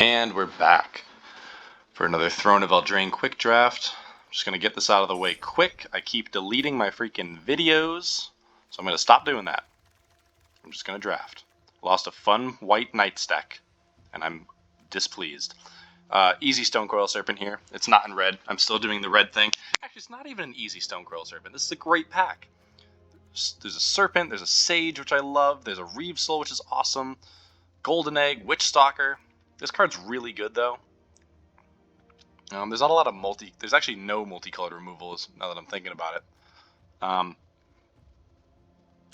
And we're back for another Throne of Eldraine quick draft. I'm just going to get this out of the way quick. I keep deleting my freaking videos, so I'm going to stop doing that. I'm just going to draft. Lost a fun white Knights deck, and I'm displeased. Easy Stonecoil Serpent here. It's not in red. I'm still doing the red thing. Actually, it's not even an easy Stonecoil Serpent. This is a great pack. There's a Serpent, there's a Sage, which I love, there's a Reeve Soul, which is awesome, Golden Egg, Witch Stalker. This card's really good, though. There's not a lot of there's actually no multicolored removals, now that I'm thinking about it.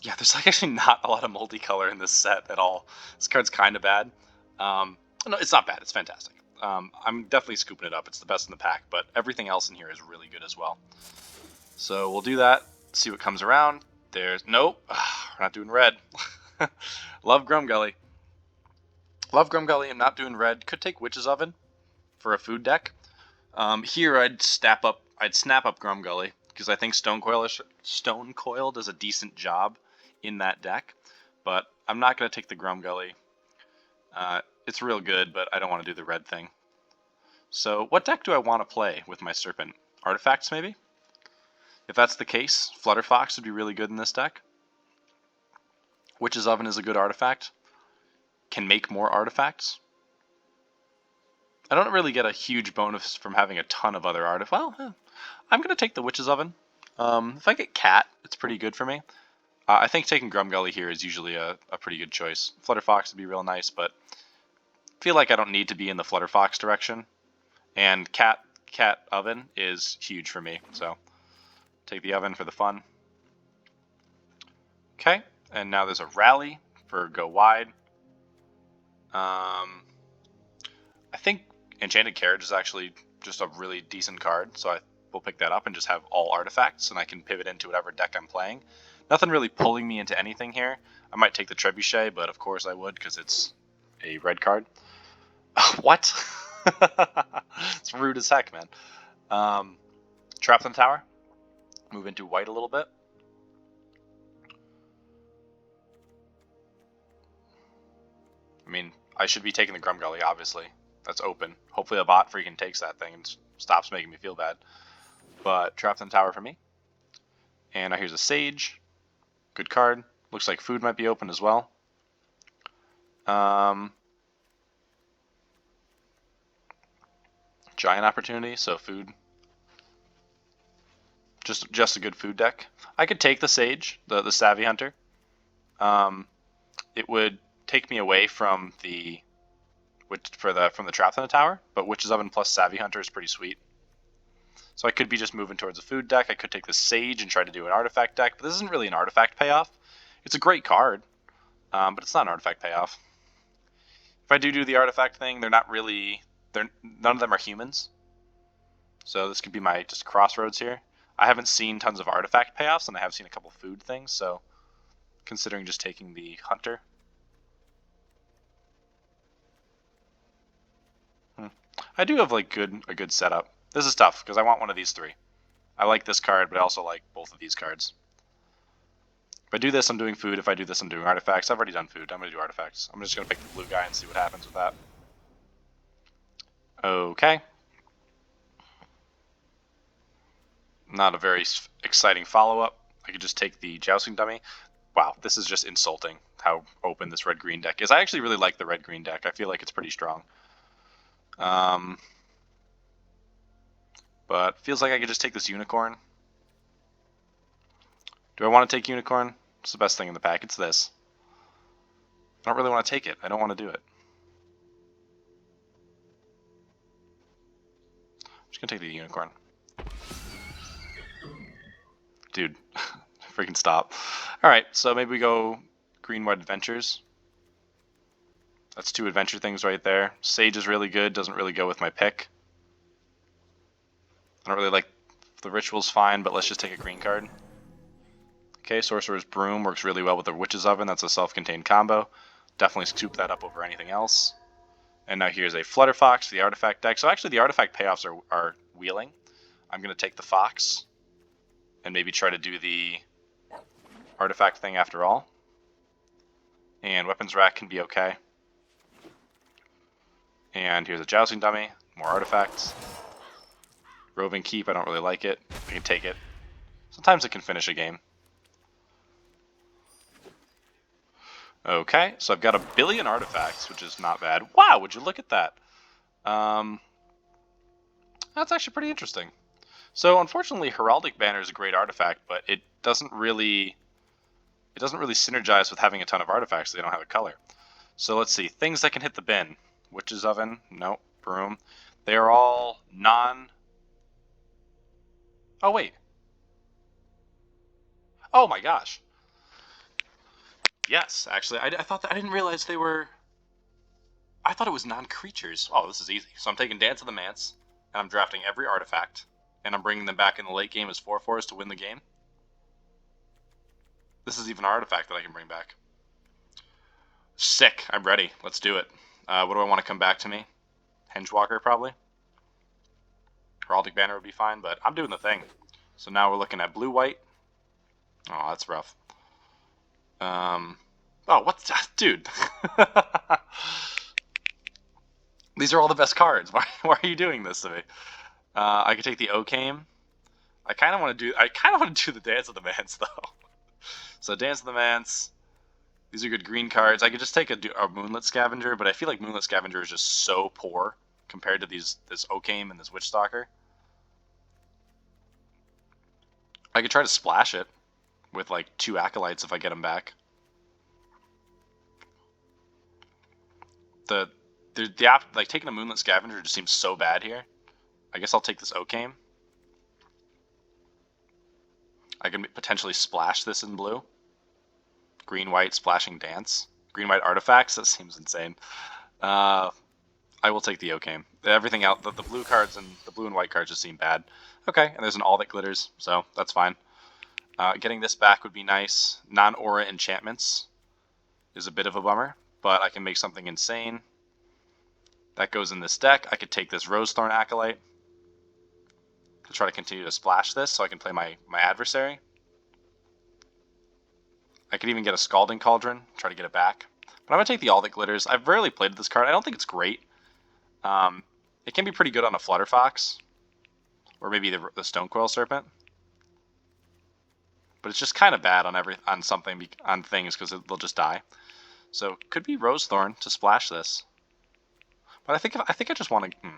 Yeah, there's actually not a lot of multicolor in this set at all. This card's kind of bad. No, it's not bad, it's fantastic. I'm definitely scooping it up. It's the best in the pack, but everything else in here is really good as well. So we'll do that, see what comes around. Nope, we're not doing red. Love Grumgully. I'm not doing red. Could take Witch's Oven for a food deck. Here I'd snap up Grumgully because I think Stonecoil does a decent job in that deck, but I'm not going to take the Grumgully. It's real good, but I don't want to do the red thing. So what deck do I want to play with my Serpent? Artifacts, maybe? If that's the case, Flutterfox would be really good in this deck. Witch's Oven is a good artifact. Can make more artifacts. I don't really get a huge bonus from having a ton of other artifacts. Well, I'm going to take the Witch's Oven. If I get Cat, it's pretty good for me. I think taking Grumgully here is usually a pretty good choice. Flutterfox would be real nice, but I feel like I don't need to be in the Flutterfox direction. And Cat Oven is huge for me, so take the Oven for the fun. Okay, and now there's a Rally for Go Wide. I think Enchanted Carriage is actually just a really decent card, so I will pick that up and just have all artifacts, and I can pivot into whatever deck I'm playing. Nothing really pulling me into anything here. I might take the Trebuchet, but of course I would because it's a red card. What? It's rude as heck, man. Trapped in the Tower. Move into white a little bit. I mean, I should be taking the Grumgully, obviously. That's open. Hopefully the bot freaking takes that thing and stops making me feel bad. But Trapped in the Tower for me. And now here's a Sage. Good card. Looks like food might be open as well. Giant Opportunity, so food. Just a good food deck. I could take the Sage, the Savvy Hunter. It would take me away from the Trapped in the Tower, but Witch's Oven plus Savvy Hunter is pretty sweet. So I could be just moving towards a food deck. I could take the Sage and try to do an artifact deck, but this isn't really an artifact payoff. It's a great card, but it's not an artifact payoff. If I do the artifact thing, none of them are humans. So this could be my just crossroads here. I haven't seen tons of artifact payoffs, and I have seen a couple food things, so considering just taking the Hunter. I do have like a good setup. This is tough because I want one of these three. I like this card, but I also like both of these cards. If I do this, I'm doing food. If I do this, I'm doing artifacts. I've already done food. I'm going to do artifacts. I'm just going to pick the blue guy and see what happens with that. Okay. Not a very exciting follow-up. I could just take the Jousting Dummy. Wow, this is just insulting how open this red-green deck is. I actually really like the red-green deck. I feel like it's pretty strong. But feels like I could just take this Unicorn. Do I want to take Unicorn? It's the best thing in the pack. It's this. I don't really want to take it. I don't want to do it. I'm just going to take the Unicorn. Dude, freaking stop. Alright, so maybe we go Green-White Adventures. That's two adventure things right there. Sage is really good, doesn't really go with my pick. I don't really like the Ritual's fine, but let's just take a green card. Okay, Sorcerer's Broom works really well with the Witch's Oven. That's a self-contained combo. Definitely scoop that up over anything else. And now here's a Flutterfox for the artifact deck. So actually the artifact payoffs are wheeling. I'm going to take the Fox and maybe try to do the artifact thing after all. And Weapons Rack can be okay. And here's a Jousting Dummy. More artifacts. Roving Keep, I don't really like it. I can take it. Sometimes it can finish a game. Okay, so I've got 1 billion artifacts, which is not bad. Wow, would you look at that? That's actually pretty interesting. So unfortunately, Heraldic Banner is a great artifact, but it doesn't really synergize with having a ton of artifacts. So they don't have a color. So let's see, things that can hit the bin. Witch's Oven, no. Broom. They are all non. Oh wait. Oh my gosh. Yes, actually, I thought that I didn't realize they were. I thought it was non-creatures. Oh, this is easy. So I'm taking Dance of the Manse, and I'm drafting every artifact, and I'm bringing them back in the late game as 4/4s to win the game. This is even an artifact that I can bring back. Sick. I'm ready. Let's do it. What do I want to come back to me? Hengewalker, probably. Heraldic Banner would be fine, but I'm doing the thing. So now we're looking at blue-white. Oh, that's rough. Oh, what's that? Dude. These are all the best cards. Why are you doing this to me? I could take the Okame. I kind of want to do the Dance of the Manse, though. So Dance of the Manse. These are good green cards. I could just take a Moonlit Scavenger, but I feel like Moonlit Scavenger is just so poor compared to this Okame and this Witchstalker. I could try to splash it with like 2 Acolytes if I get them back. Like taking a Moonlit Scavenger just seems so bad here. I guess I'll take this Okame. I can potentially splash this in blue. Green-white splashing Dance. Green-white artifacts, that seems insane. I will take the Okame. Everything else, the blue cards and the blue and white cards just seem bad. Okay, and there's an All That Glitters, so that's fine. Getting this back would be nice. Non-aura enchantments is a bit of a bummer, but I can make something insane. That goes in this deck. I could take this Rosethorn Acolyte to try to continue to splash this so I can play my adversary. I could even get a Scalding Cauldron, try to get it back. But I'm going to take the All That Glitters. I've rarely played this card. I don't think it's great. It can be pretty good on a Flutterfox, or maybe the Stonecoil Serpent. But it's just kind of bad on things because they'll just die. So could be Rosethorn to splash this. But I think I just want to.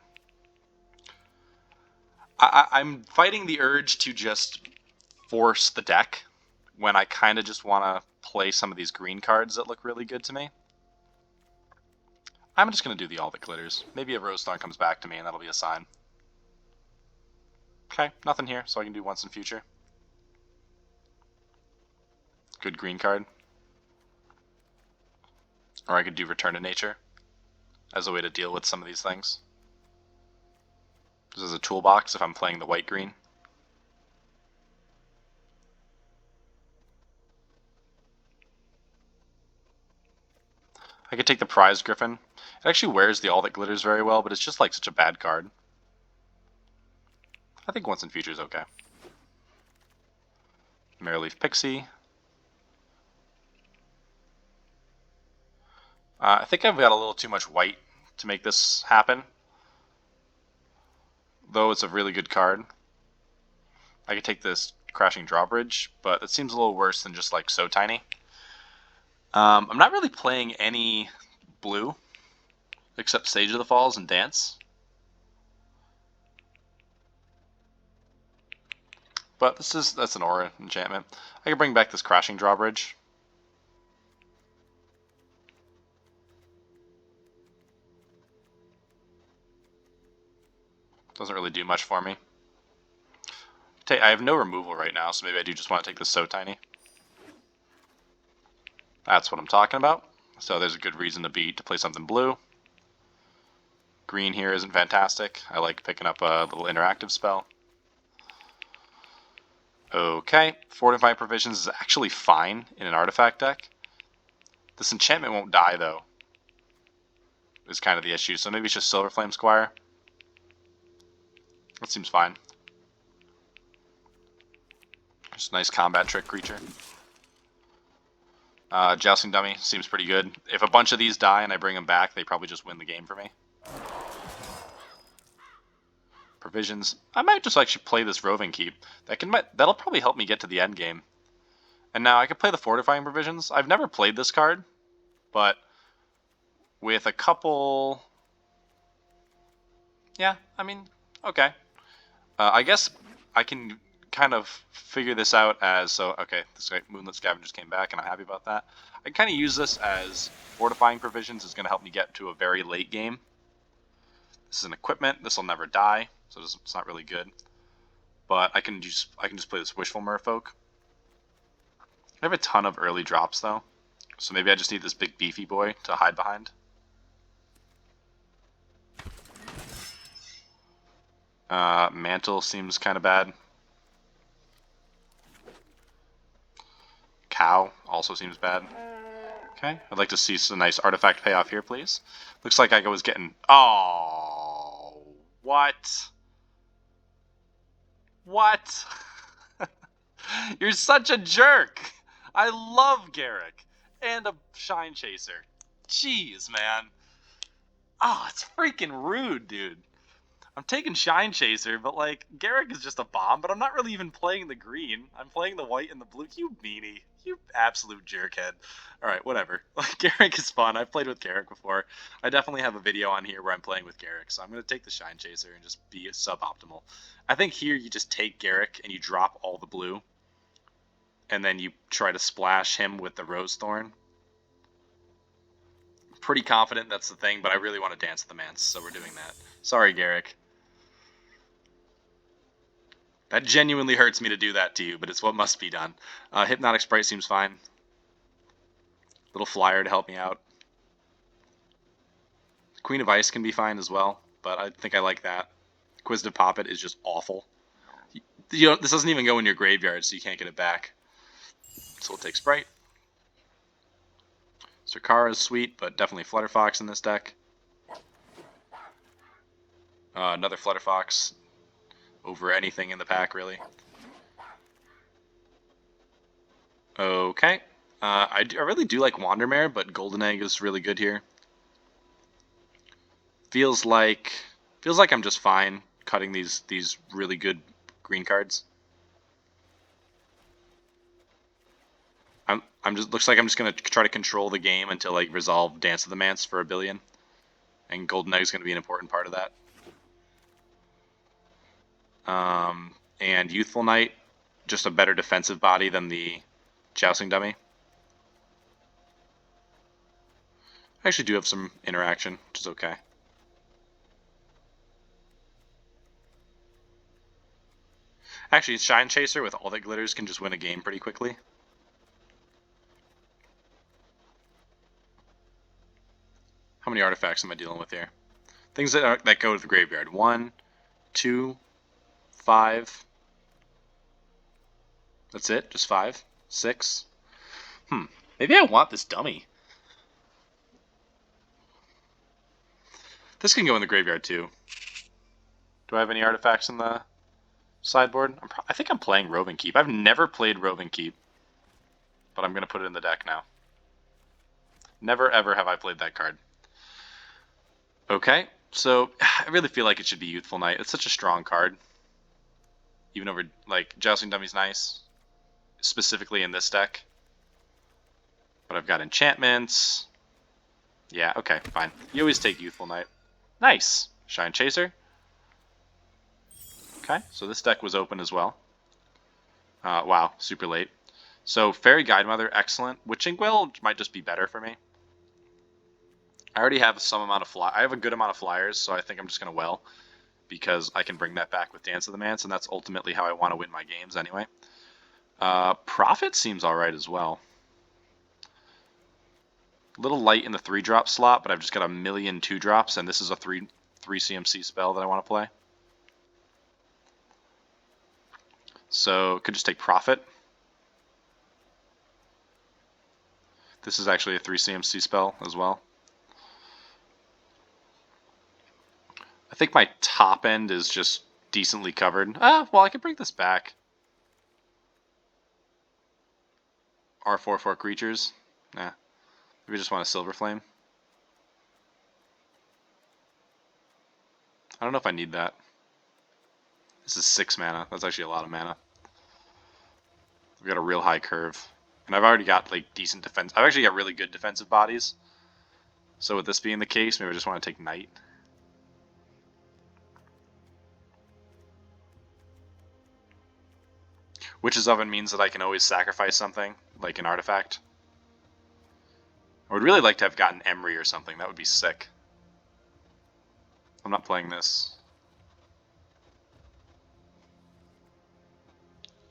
I'm fighting the urge to just force the deck when I kind of just want to play some of these green cards that look really good to me. I'm just going to do the All That Glitters. Maybe a Rosethorn comes back to me and that'll be a sign. Okay, nothing here, so I can do once in future. Good green card. Or I could do Return to Nature as a way to deal with some of these things. This is a toolbox if I'm playing the white-green. I could take the Prize Griffin. It actually wears the All That Glitters very well, but it's just like such a bad card. I think once in future is okay. Mereleaf Pixie. I think I've got a little too much white to make this happen. Though it's a really good card. I could take this Crashing Drawbridge, but it seems a little worse than just like So Tiny. I'm not really playing any blue, except Sage of the Falls and Dance. But that's an aura enchantment. I can bring back this Crashing Drawbridge. Doesn't really do much for me. I have no removal right now, so maybe I do just want to take this So Tiny. That's what I'm talking about. So there's a good reason to play something blue. Green here isn't fantastic. I like picking up a little interactive spell. Okay, Fortifying Provisions is actually fine in an artifact deck. This enchantment won't die, though, is kind of the issue. So maybe it's just Silverflame Squire. That seems fine. Just a nice combat trick creature. Jousting Dummy seems pretty good. If a bunch of these die and I bring them back, they probably just win the game for me. Provisions. I might just actually play this Roving Keep. That'll probably help me get to the end game. And now I can play the Fortifying Provisions. I've never played this card, but with a couple... Yeah, I mean, okay. I guess I can kind of figure this out as, so, okay, this guy, Moonlit Scavengers came back, and I'm happy about that. I can kind of use this as Fortifying Provisions is going to help me get to a very late game. This is an equipment. This will never die, so it's not really good. But I can just play this Wishful Merfolk. I have a ton of early drops, though, so maybe I just need this big beefy boy to hide behind. Mantle seems kind of bad. Cow also seems bad. Okay, I'd like to see some nice artifact payoff here, please. Looks like I was getting... Oh, what? What? You're such a jerk. I love Garrick and a Shine Chaser. Jeez, man. Oh, it's freaking rude, dude. I'm taking Shine Chaser, but, like, Garrick is just a bomb, but I'm not really even playing the green. I'm playing the white and the blue. You meanie. You absolute jerkhead. Alright, whatever. Garrick is fun. I've played with Garrick before. I definitely have a video on here where I'm playing with Garrick, so I'm going to take the Shine Chaser and just be suboptimal. I think here you just take Garrick and you drop all the blue, and then you try to splash him with the Rose Thorn. Pretty confident that's the thing, but I really want to dance with the Manse, so we're doing that. Sorry, Garrick. That genuinely hurts me to do that to you, but it's what must be done. Hypnotic Sprite seems fine. Little flyer to help me out. Queen of Ice can be fine as well, but I think I like that. Inquisitive Poppet is just awful. You know, this doesn't even go in your graveyard, so you can't get it back. So we'll take Sprite. Sarkara is sweet, but definitely Flutterfox in this deck. Another Flutterfox over anything in the pack, really. Okay. I really do like Wandermare, but Golden Egg is really good here. Feels like I'm just fine cutting these really good green cards. Looks like I'm just gonna try to control the game until I resolve Dance of the Manse for a billion, and Golden Egg is gonna be an important part of that. And Youthful Knight, just a better defensive body than the Jousting Dummy. I actually do have some interaction, which is okay. Actually, Shine Chaser with all that glitters can just win a game pretty quickly. How many artifacts am I dealing with here? Things that go to the graveyard. 1, 2, 5. That's it? Just 5? 6? Maybe I want this dummy. This can go in the graveyard too. Do I have any artifacts in the sideboard? I think I'm playing Roving Keep. I've never played Roving Keep, but I'm going to put it in the deck now. Never ever have I played that card. Okay, so I really feel like it should be Youthful Knight. It's such a strong card. Even over, like, Jousting Dummy's nice, specifically in this deck. But I've got enchantments. Yeah, okay, fine. You always take Youthful Knight. Nice. Shine Chaser. Okay, so this deck was open as well. Wow, super late. So Fairy Guidemother, excellent. Witching Will might just be better for me. I already have some amount of I have a good amount of flyers, so I think I'm just going to well, because I can bring that back with Dance of the Manse, and that's ultimately how I want to win my games anyway. Prophet seems alright as well. A little light in the 3-drop slot, but I've just got a million 2-drops, and this is a 3 CMC spell that I want to play. So, could just take Prophet. This is actually a 3 CMC spell as well. I think my top end is just decently covered. Well, I could bring this back. R4 creatures. Nah. Maybe just want a Silver Flame. I don't know if I need that. This is 6 mana. That's actually a lot of mana. We've got a real high curve. And I've already got like decent defense. I've actually got really good defensive bodies. So with this being the case, maybe I just want to take Knight. Witch's Oven means that I can always sacrifice something, like an artifact. I would really like to have gotten Emery or something. That would be sick. I'm not playing this.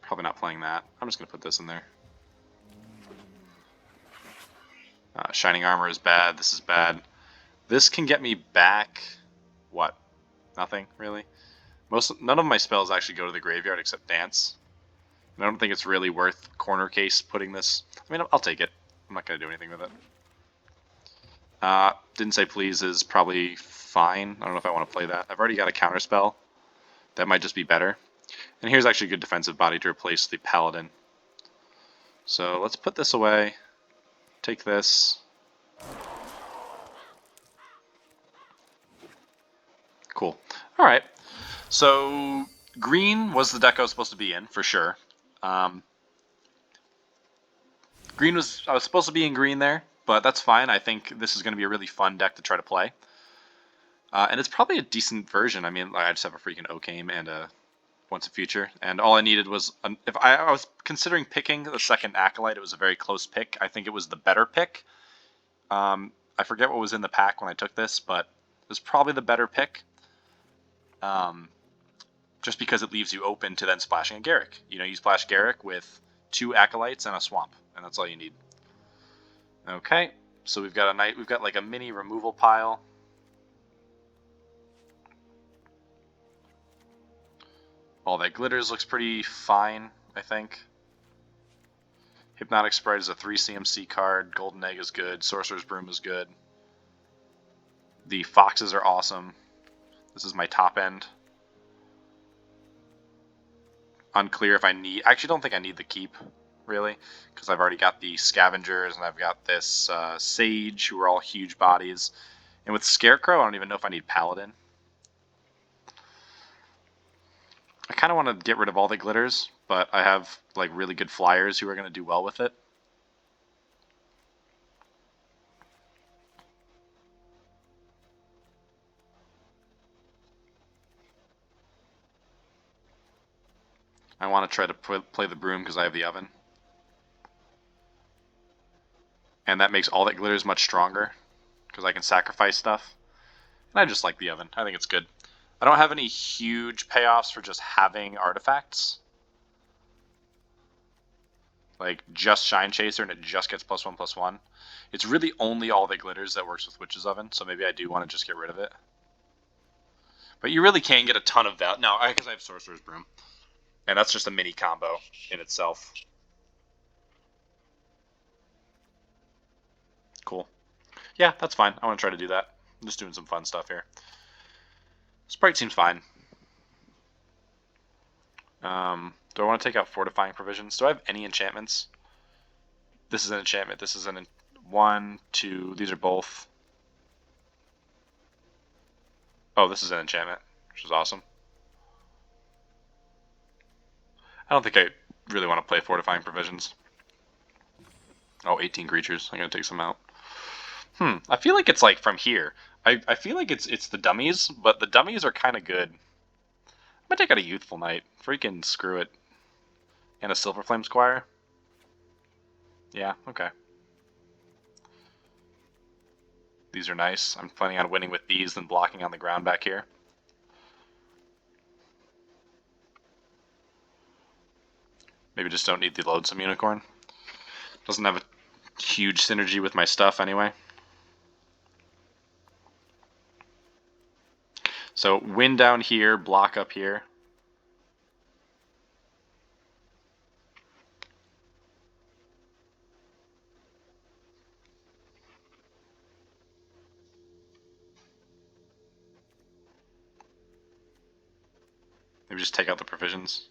Probably not playing that. I'm just going to put this in there. Shining Armor is bad. This is bad. This can get me back... What? Nothing, really? None of my spells actually go to the graveyard except Dance. And I don't think it's really worth corner case putting this... I mean, I'll take it. I'm not going to do anything with it. Didn't Say Please is probably fine. I don't know if I want to play that. I've already got a counterspell. That might just be better. And here's actually a good defensive body to replace the Paladin. So let's put this away. Take this. Cool. Alright. So green was the deck I was supposed to be in, for sure. I was supposed to be in green there, but that's fine. I think this is going to be a really fun deck to try to play. And it's probably a decent version. I mean, I just have a freaking Okame and a Once a Future, and all I needed was... if I was considering picking the second Acolyte, it was a very close pick. I think it was the better pick. I forget what was in the pack when I took this, but it was probably the better pick. Just because it leaves you open to then splashing a Garruk. You know, you splash Garruk with 2 Acolytes and a Swamp, and that's all you need. Okay, so we've got we've got like a mini removal pile. All That Glitters looks pretty fine, I think. Hypnotic Sprite is a 3 CMC card. Golden Egg is good. Sorcerer's Broom is good. The Foxes are awesome. This is my top end. Unclear if I need... I actually don't think I need the Keep, really, because I've already got the Scavengers, and I've got this Sage, who are all huge bodies. And with Scarecrow, I don't even know if I need Paladin. I kind of want to get rid of All That Glitters, but I have like really good flyers who are going to do well with it. I want to try to play the Broom because I have the Oven. And that makes All That Glitters much stronger because I can sacrifice stuff. And I just like the Oven. I think it's good. I don't have any huge payoffs for just having artifacts. Like just Shine Chaser and it just gets +1/+1. It's really only All That Glitters that works with Witch's Oven, so maybe I do want to just get rid of it. But you really can get a ton of value. No, because I have Sorcerer's Broom. And that's just a mini combo in itself. Cool. Yeah, that's fine. I want to try to do that. I'm just doing some fun stuff here. Sprite seems fine. Do I want to take out Fortifying Provisions? Do I have any enchantments? This is an enchantment. This is an... 1, 2... These are both. Oh, this is an enchantment, which is awesome. I don't think I really want to play Fortifying Provisions. Oh, 18 creatures. I'm going to take some out. I feel like it's like from here. I feel like it's the dummies, but the dummies are kind of good. I'm going to take out a Youthful Knight. Freaking screw it. And a Silverflame Squire. Yeah, okay. These are nice. I'm planning on winning with these than blocking on the ground back here. Maybe just don't need the Loadsome Unicorn. Doesn't have a huge synergy with my stuff anyway. So win down here, block up here. Maybe just take out the provisions.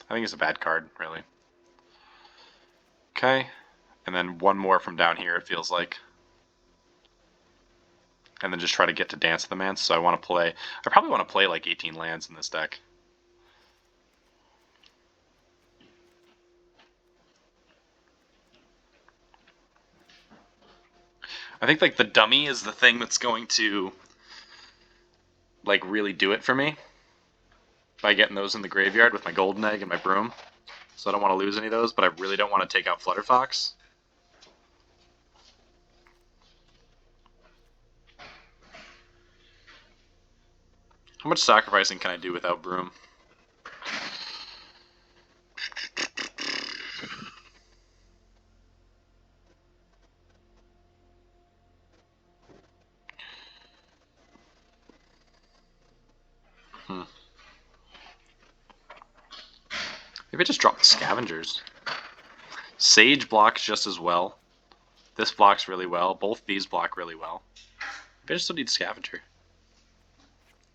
I think it's a bad card, really. Okay. And then one more from down here, it feels like. and then just try to get to Dance of the Manse. So I probably want to play like 18 lands in this deck. I think like the dummy is the thing that's going to like really do it for me by getting those in the graveyard with my golden egg and my broom. So I don't want to lose any of those, but I really don't want to take out Flutterfox. How much sacrificing can I do without broom? Maybe I just drop the Scavengers. Sage blocks just as well. This blocks really well. Both these block really well. Maybe I just don't need Scavenger.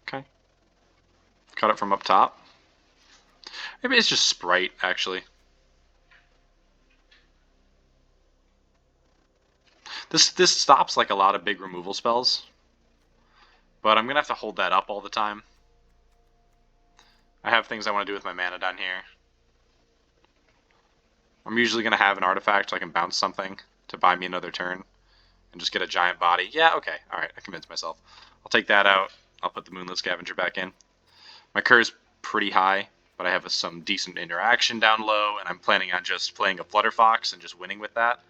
Okay. Cut it from up top. Maybe it's just Sprite, actually. This stops like a lot of big removal spells. But I'm going to have to hold that up all the time. I have things I want to do with my mana down here. I'm usually going to have an artifact so I can bounce something to buy me another turn. And just get a giant body. Yeah, okay. Alright, I convinced myself. I'll take that out. I'll put the Moonlit Scavenger back in. My cur's pretty high, but I have some decent interaction down low, and I'm planning on just playing a Flutterfox and just winning with that.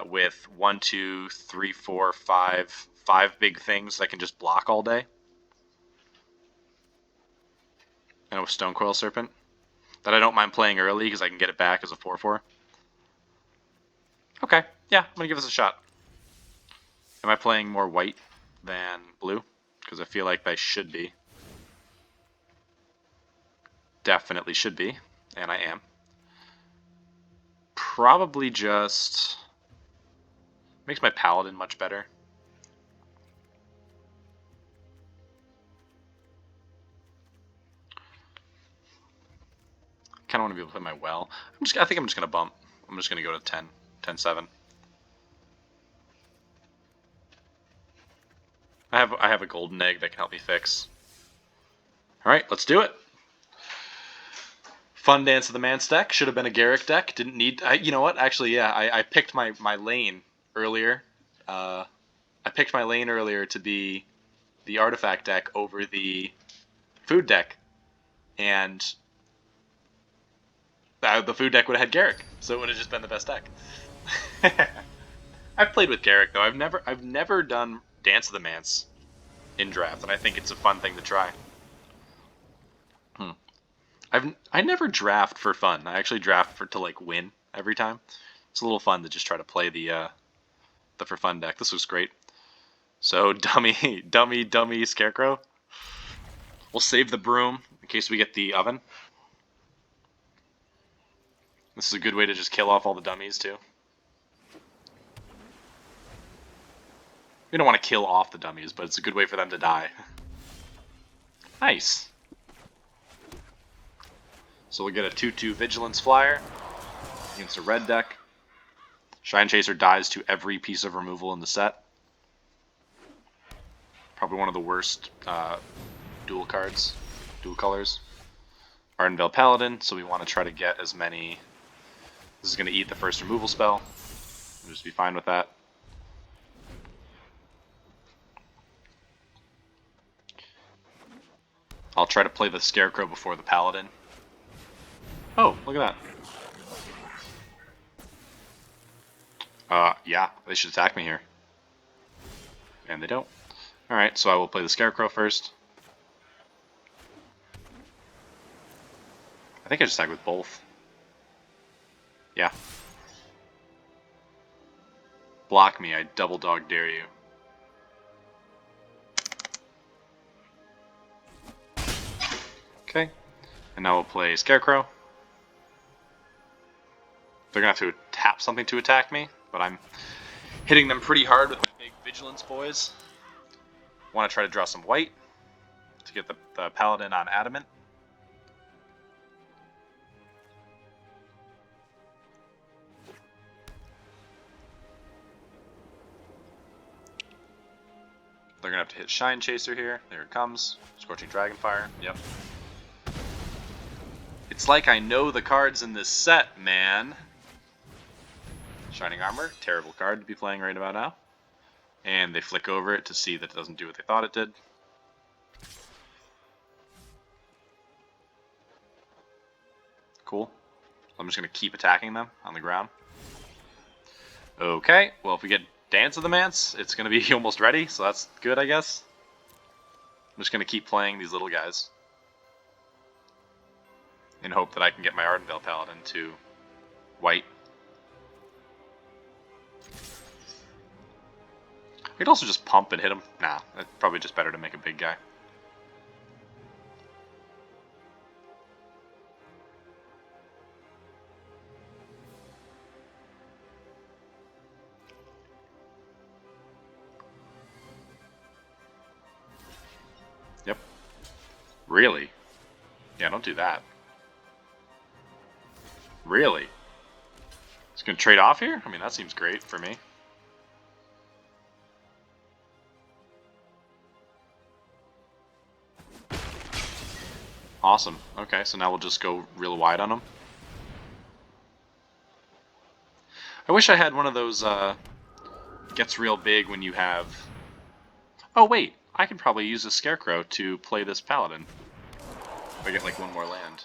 With 1, 2, 3, 4, 5 big things that I can just block all day. And with Stonecoil Serpent. That I don't mind playing early because I can get it back as a 4/4. Okay, yeah, I'm going to give this a shot. Am I playing more white than blue? Because I feel like they should be. Definitely should be, and I am. Probably just makes my Paladin much better. Kind of want to be able to play my well. I think I'm just going to bump. I'm just going to go to 10, 10-7. I have a golden egg that can help me fix. All right, let's do it. Fun Dance of the Manse deck. Should have been a Garrick deck. Didn't need... you know what? Actually, yeah, I picked my lane earlier. I picked my lane earlier to be the artifact deck over the food deck. And the food deck would have had Garrick, so it would have just been the best deck. I've played with Garrick, though. I've never done Dance of the Manse in draft, and I think it's a fun thing to try. I never draft for fun. I actually draft to like win every time. It's a little fun to just try to play the for fun deck. This was great. So dummy scarecrow. We'll save the broom in case we get the oven. This is a good way to just kill off all the dummies too. We don't want to kill off the dummies, but it's a good way for them to die. Nice. So we'll get a 2/2 vigilance flyer against a red deck. Shine Chaser dies to every piece of removal in the set. Probably one of the worst dual colors. Ardenvale Paladin, so we want to try to get as many. This is going to eat the first removal spell. We'll just be fine with that. I'll try to play the Scarecrow before the Paladin. Oh, look at that. Yeah, they should attack me here. And they don't. Alright, so I will play the Scarecrow first. I think I just attack with both. Yeah. Block me, I double dog dare you. Okay. And now we'll play Scarecrow. They're going to have to tap something to attack me, but I'm hitting them pretty hard with my big vigilance boys. Want to try to draw some white to get the Paladin on Adamant. They're going to have to hit Shine Chaser here. There it comes. Scorching Dragonfire. Yep. It's like I know the cards in this set, man. Shining Armor, terrible card to be playing right about now. And they flick over it to see that it doesn't do what they thought it did. Cool. I'm just going to keep attacking them on the ground. Okay, well if we get Dance of the Manse, it's going to be almost ready, so that's good, I guess. I'm just going to keep playing these little guys in hope that I can get my Ardenvale Paladin to white. I could also just pump and hit him. Nah, it's probably just better to make a big guy. Yep. Really? Yeah, don't do that. Really? It's going to trade off here? I mean, that seems great for me. Awesome. Okay, so now we'll just go real wide on them. I wish I had one of those, gets real big when you have... Oh, wait. I can probably use a Scarecrow to play this Paladin. If I get, like, one more land.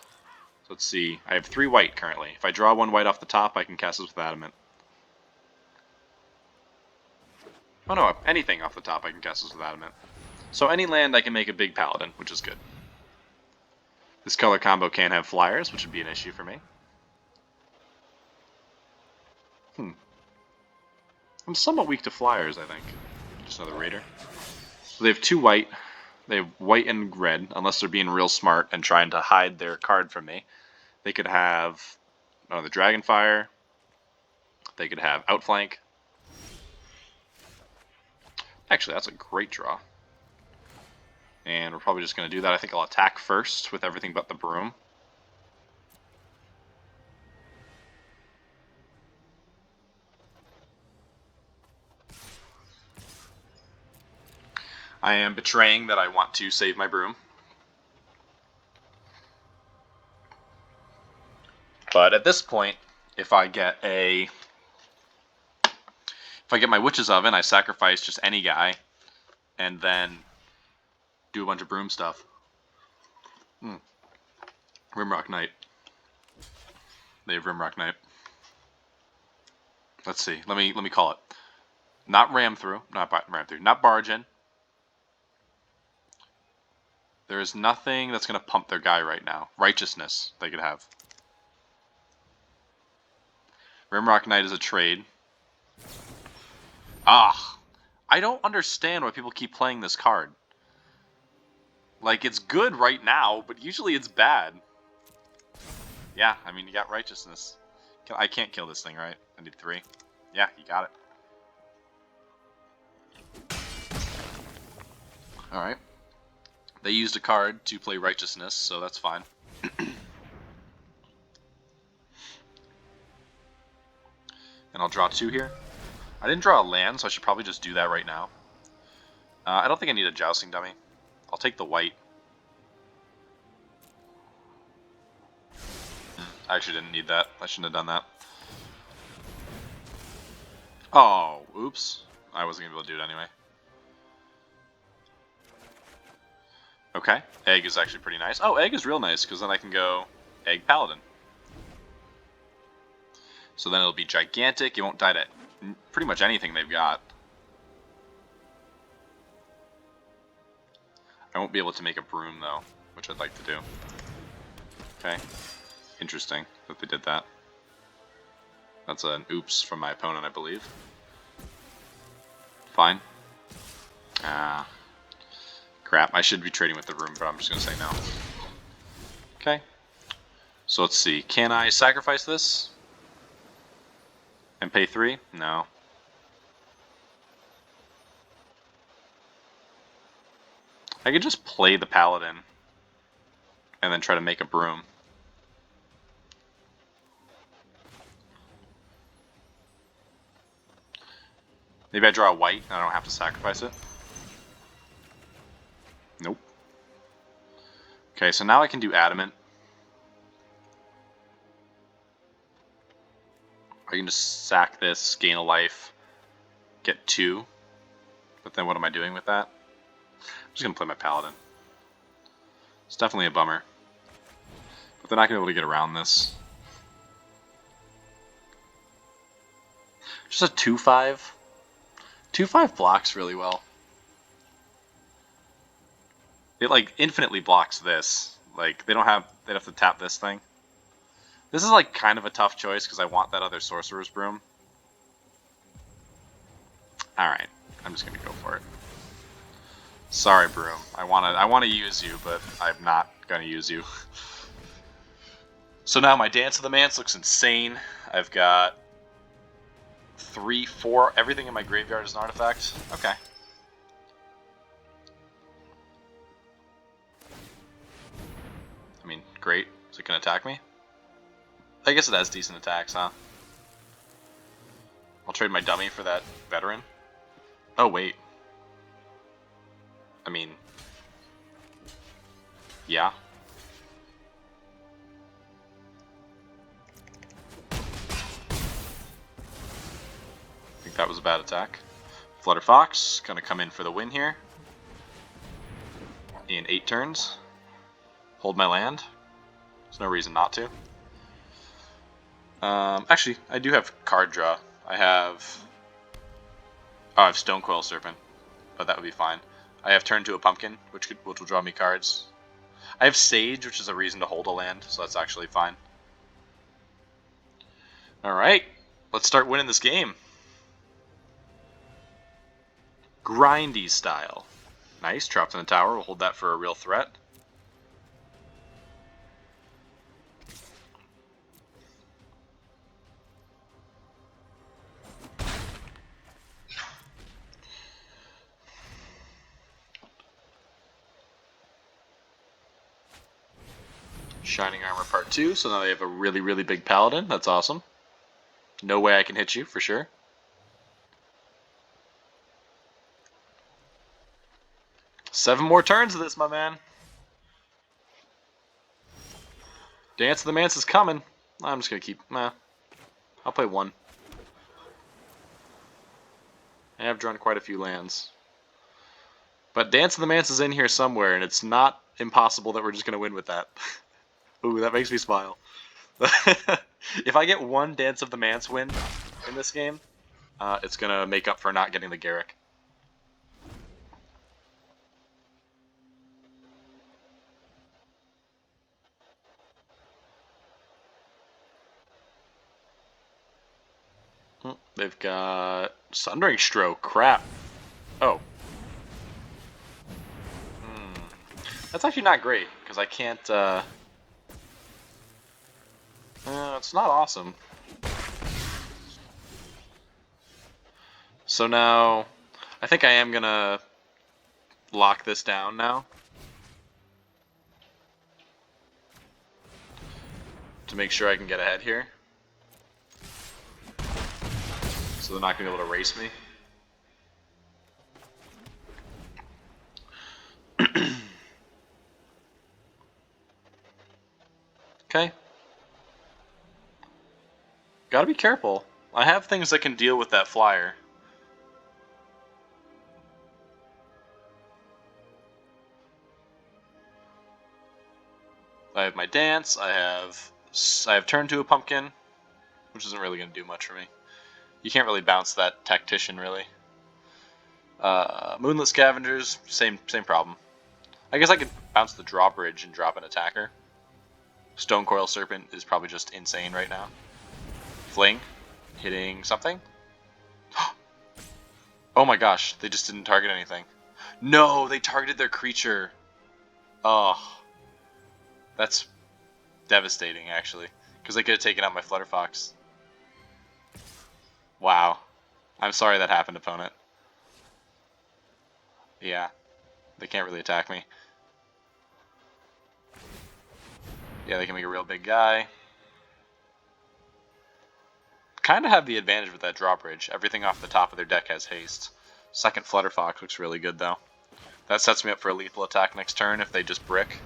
So let's see. I have 3 white currently. If I draw 1 white off the top, I can cast this with Adamant. Oh no, anything off the top I can cast this with Adamant. So any land I can make a big Paladin, which is good. This color combo can't have flyers, which would be an issue for me. I'm somewhat weak to flyers, I think. Just another Raider. So they have 2 white. They have white and red, unless they're being real smart and trying to hide their card from me. They could have the Dragonfire. They could have Outflank. Actually, that's a great draw. And we're probably just going to do that. I think I'll attack first with everything but the Broom. I am betraying that I want to save my Broom. But at this point, if I get my Witch's Oven, I sacrifice just any guy, and then do a bunch of Broom stuff. Rimrock Knight. They have Rimrock Knight. Let's see. Let me call it. Not Ram Through. Not Barge In. There is nothing that's going to pump their guy right now. Righteousness they could have. Rimrock Knight is a trade. I don't understand why people keep playing this card. Like, it's good right now, but usually it's bad. Yeah, I mean, you got Righteousness. I can't kill this thing, right? I need 3. Yeah, you got it. Alright. They used a card to play Righteousness, so that's fine. And I'll draw 2 here. I didn't draw a land, so I should probably just do that right now. I don't think I need a Jousting Dummy. I'll take the white. I actually didn't need that. I shouldn't have done that. Oh, oops. I wasn't going to be able to do it anyway. Okay. Egg is actually pretty nice. Oh, Egg is real nice, because then I can go Egg Paladin. So then it'll be gigantic. It won't die to pretty much anything they've got. I won't be able to make a Broom, though, which I'd like to do. Okay. Interesting that they did that. That's an oops from my opponent, I believe. Fine. Crap. I should be trading with the Broom, but I'm just going to say no. Okay. So let's see. Can I sacrifice this? And pay 3? No. I could just play the Paladin and then try to make a Broom. Maybe I draw a white and I don't have to sacrifice it. Nope. Okay, so now I can do adamant. I can just sack this, gain a life, get 2. But then what am I doing with that? I'm just going to play my paladin. It's definitely a bummer. But they're not going to be able to get around this. Just a 2/5. 2/5 blocks really well. It like infinitely blocks this. Like they'd have to tap this thing. This is like kind of a tough choice because I want that other sorcerer's broom. All right, I'm just gonna go for it. Sorry, broom. I wanna use you, but I'm not gonna use you. So now my Dance of the Manse looks insane. I've got 3, 4. Everything in my graveyard is an artifact. Okay. I mean, great. Is it gonna attack me? I guess it has decent attacks, huh? I'll trade my dummy for that veteran. Oh, wait. I mean... yeah. I think that was a bad attack. Flutter Fox, gonna come in for the win here. In 8 turns. Hold my land. There's no reason not to. Actually, I do have card draw. I have Stonecoil Serpent, but that would be fine. I have Turn to a Pumpkin, which will draw me cards. I have Sage, which is a reason to hold a land, so that's actually fine. Alright, let's start winning this game. Grindy style. Nice, trapped in the tower. We'll hold that for a real threat. Shining Armor Part 2, so now they have a really, really big paladin. That's awesome. No way I can hit you, for sure. Seven more turns of this, my man. Dance of the Manse is coming. I'm just going to keep... I'll play 1. I have drawn quite a few lands. But Dance of the Manse is in here somewhere, and it's not impossible that we're just going to win with that. Ooh, that makes me smile. If I get 1 Dance of the Manse win in this game, it's going to make up for not getting the Garrick. They've got Sundering Stroke. Crap. Oh. That's actually not great, because I can't... it's not awesome. So now, I think I am gonna lock this down now. To make sure I can get ahead here. So they're not gonna be able to race me. Okay. Gotta be careful. I have things that can deal with that flyer. I have my dance, I have Turn to a Pumpkin, which isn't really going to do much for me. You can't really bounce that Tactician, really. Moonlit Scavengers, same problem. I guess I could bounce the Drawbridge and drop an attacker. Stonecoil Serpent is probably just insane right now. Fling, hitting something. Oh my gosh, they just didn't target anything. No, they targeted their creature. Oh, that's devastating, actually, because they could have taken out my Flutterfox. Wow. I'm sorry that happened, opponent. Yeah, they can't really attack me. Yeah, they can make a real big guy. Kind of have the advantage with that Drawbridge. Everything off the top of their deck has haste. Second Flutterfox looks really good, though. That sets me up for a lethal attack next turn if they just brick.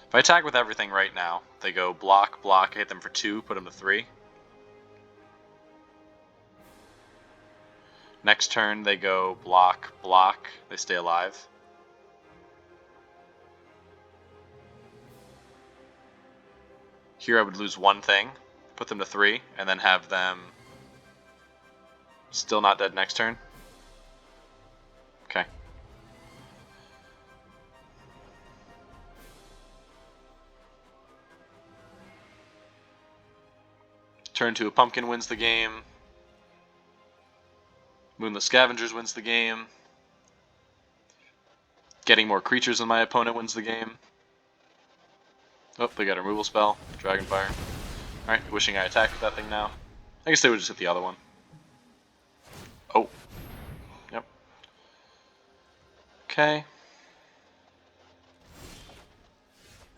If I attack with everything right now, they go block, block, I hit them for 2, put them to 3. Next turn they go block, block, they stay alive. Here I would lose one thing, put them to 3, and then have them still not dead next turn. Okay. Turn to a pumpkin wins the game. Moonless Scavengers wins the game. Getting more creatures than my opponent wins the game. Oh, they got a removal spell. Dragonfire. Alright, wishing I attacked with that thing now. I guess they would just hit the other one. Oh. Yep. Okay.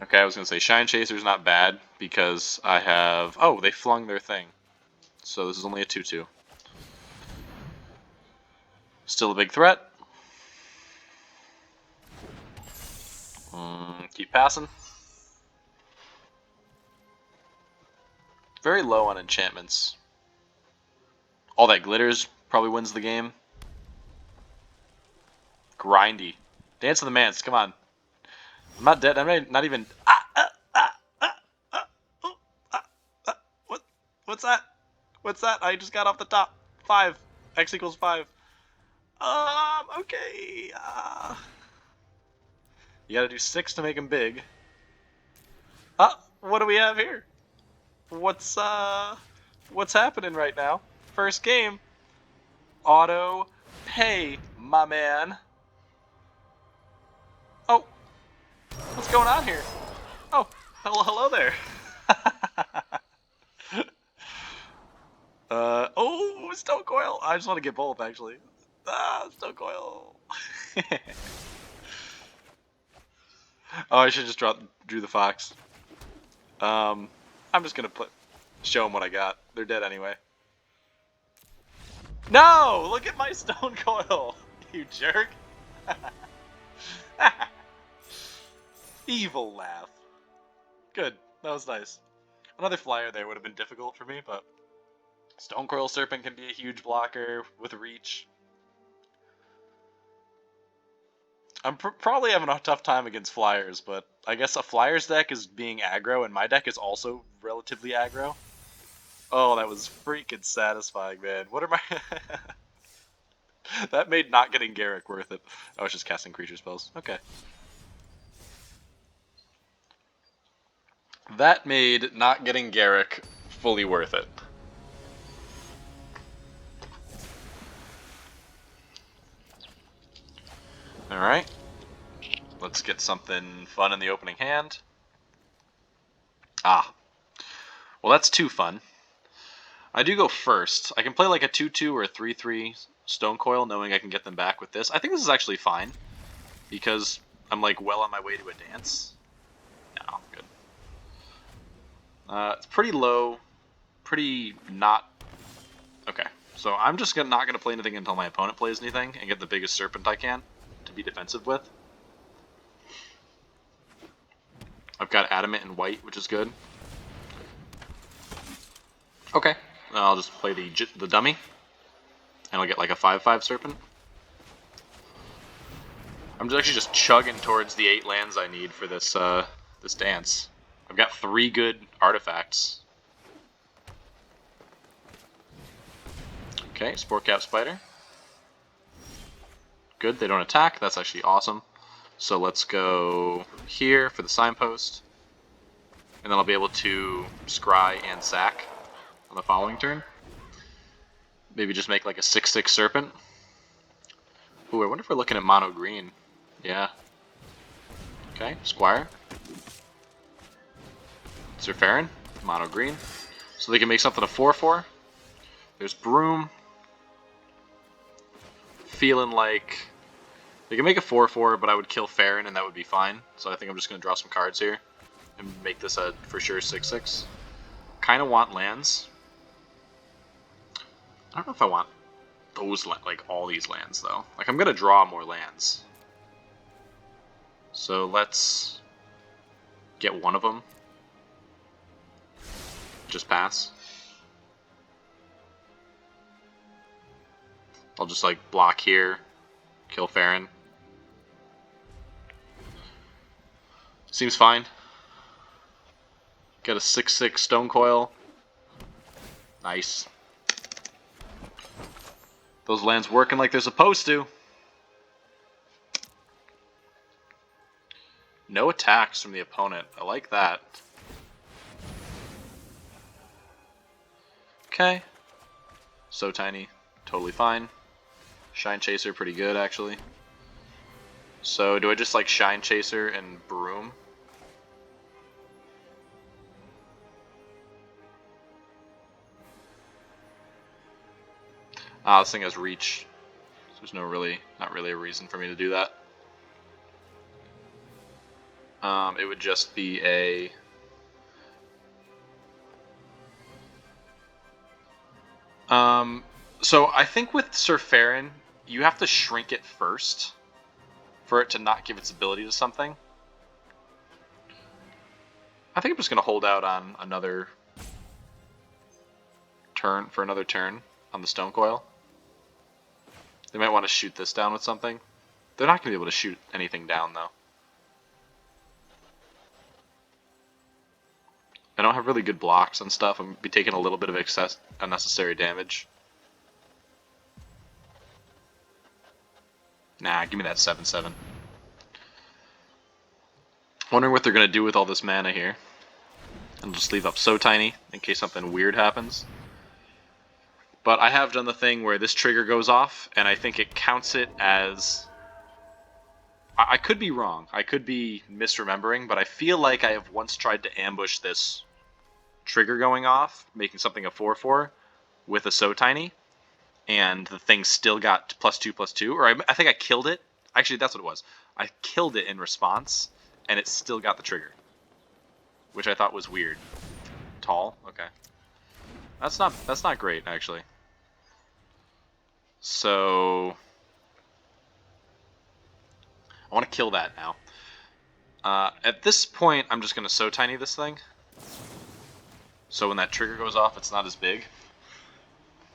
Okay, I was going to say Shine Chaser's not bad because I have... Oh, they flung their thing. So this is only a 2/2. Still a big threat. Keep passing. Very low on enchantments. All that glitters probably wins the game. Grindy. Dance of the Manse, come on. I'm not dead. I'm not even... What's that? What's that? I just got off the top. 5. X equals 5. Okay. You gotta do 6 to make him big. What do we have here? What's happening right now? First game. Auto pay, my man. Oh. What's going on here? Oh, hello there. Oh, Stone Coil. I just want to get both, actually. Stone Coil. Oh, I should just drew the fox. I'm just gonna show them what I got. They're dead anyway. No! Look at my Stone Coil, you jerk. Evil laugh. Good. That was nice. Another flyer there would have been difficult for me, but Stone Coil Serpent can be a huge blocker with reach. I'm probably having a tough time against flyers, but I guess a flyers deck is being aggro, and my deck is also relatively aggro. Oh, that was freaking satisfying, man. What are my... That made not getting Garrick worth it. I was just casting creature spells. Okay. That made not getting Garrick fully worth it. Alright. Let's get something fun in the opening hand. Well, that's too fun. I do go first. I can play like a 2/2 or a 3/3 Stone Coil, knowing I can get them back with this. I think this is actually fine, because I'm like well on my way to a dance. No, good. It's pretty low, pretty not... Okay, so I'm just not going to play anything until my opponent plays anything, and get the biggest serpent I can to be defensive with. I've got Adamant and White, which is good. Okay, I'll just play the dummy, and I'll get like a 5/5 serpent. I'm actually just chugging towards the 8 lands I need for this this dance. I've got 3 good artifacts. Okay, Sport Cap Spider. Good, they don't attack. That's actually awesome. So let's go here for the signpost, and then I'll be able to scry and sack on the following turn. Maybe just make like a 6/6 serpent. Ooh, I wonder if we're looking at mono green. Yeah. Okay, Squire. Sir Farron, mono green. So they can make something a 4/4. There's Broom. Feeling like they can make a 4/4, but I would kill Farron and that would be fine. So I think I'm just going to draw some cards here and make this a for sure 6/6. Kind of want lands. I don't know if I want those, like, all these lands, though. Like, I'm going to draw more lands. So let's get one of them. Just pass. I'll just, like, block here. Kill Farron. Seems fine. Get a 6/6 Stone Coil. Nice. Those lands working like they're supposed to. No attacks from the opponent. I like that. Okay. So tiny. Totally fine. Shine Chaser pretty good, actually. So do I just like Shine Chaser and Broom? This thing has reach. So there's not really a reason for me to do that. It would just be a... So I think with Sir Farron, you have to shrink it first for it to not give its ability to something. I think I'm just going to hold out on another turn, for another turn on the Stone Coil. They might want to shoot this down with something. They're not going to be able to shoot anything down, though. I don't have really good blocks and stuff. I'm going to be taking a little bit of unnecessary damage. Nah, give me that 7/7. Wondering what they're going to do with all this mana here. I'll just leave up So Tiny in case something weird happens. But I have done the thing where this trigger goes off, and I think it counts it as... I could be wrong. I could be misremembering, but I feel like I have once tried to ambush this trigger going off, making something a 4/4 with a So Tiny, and the thing still got +2/+2, or I think I killed it. Actually, that's what it was. I killed it in response, and it still got the trigger, which I thought was weird. Tall? Okay. That's not great, actually. So I want to kill that now. At this point, I'm just going to So Tiny this thing. So when that trigger goes off, it's not as big.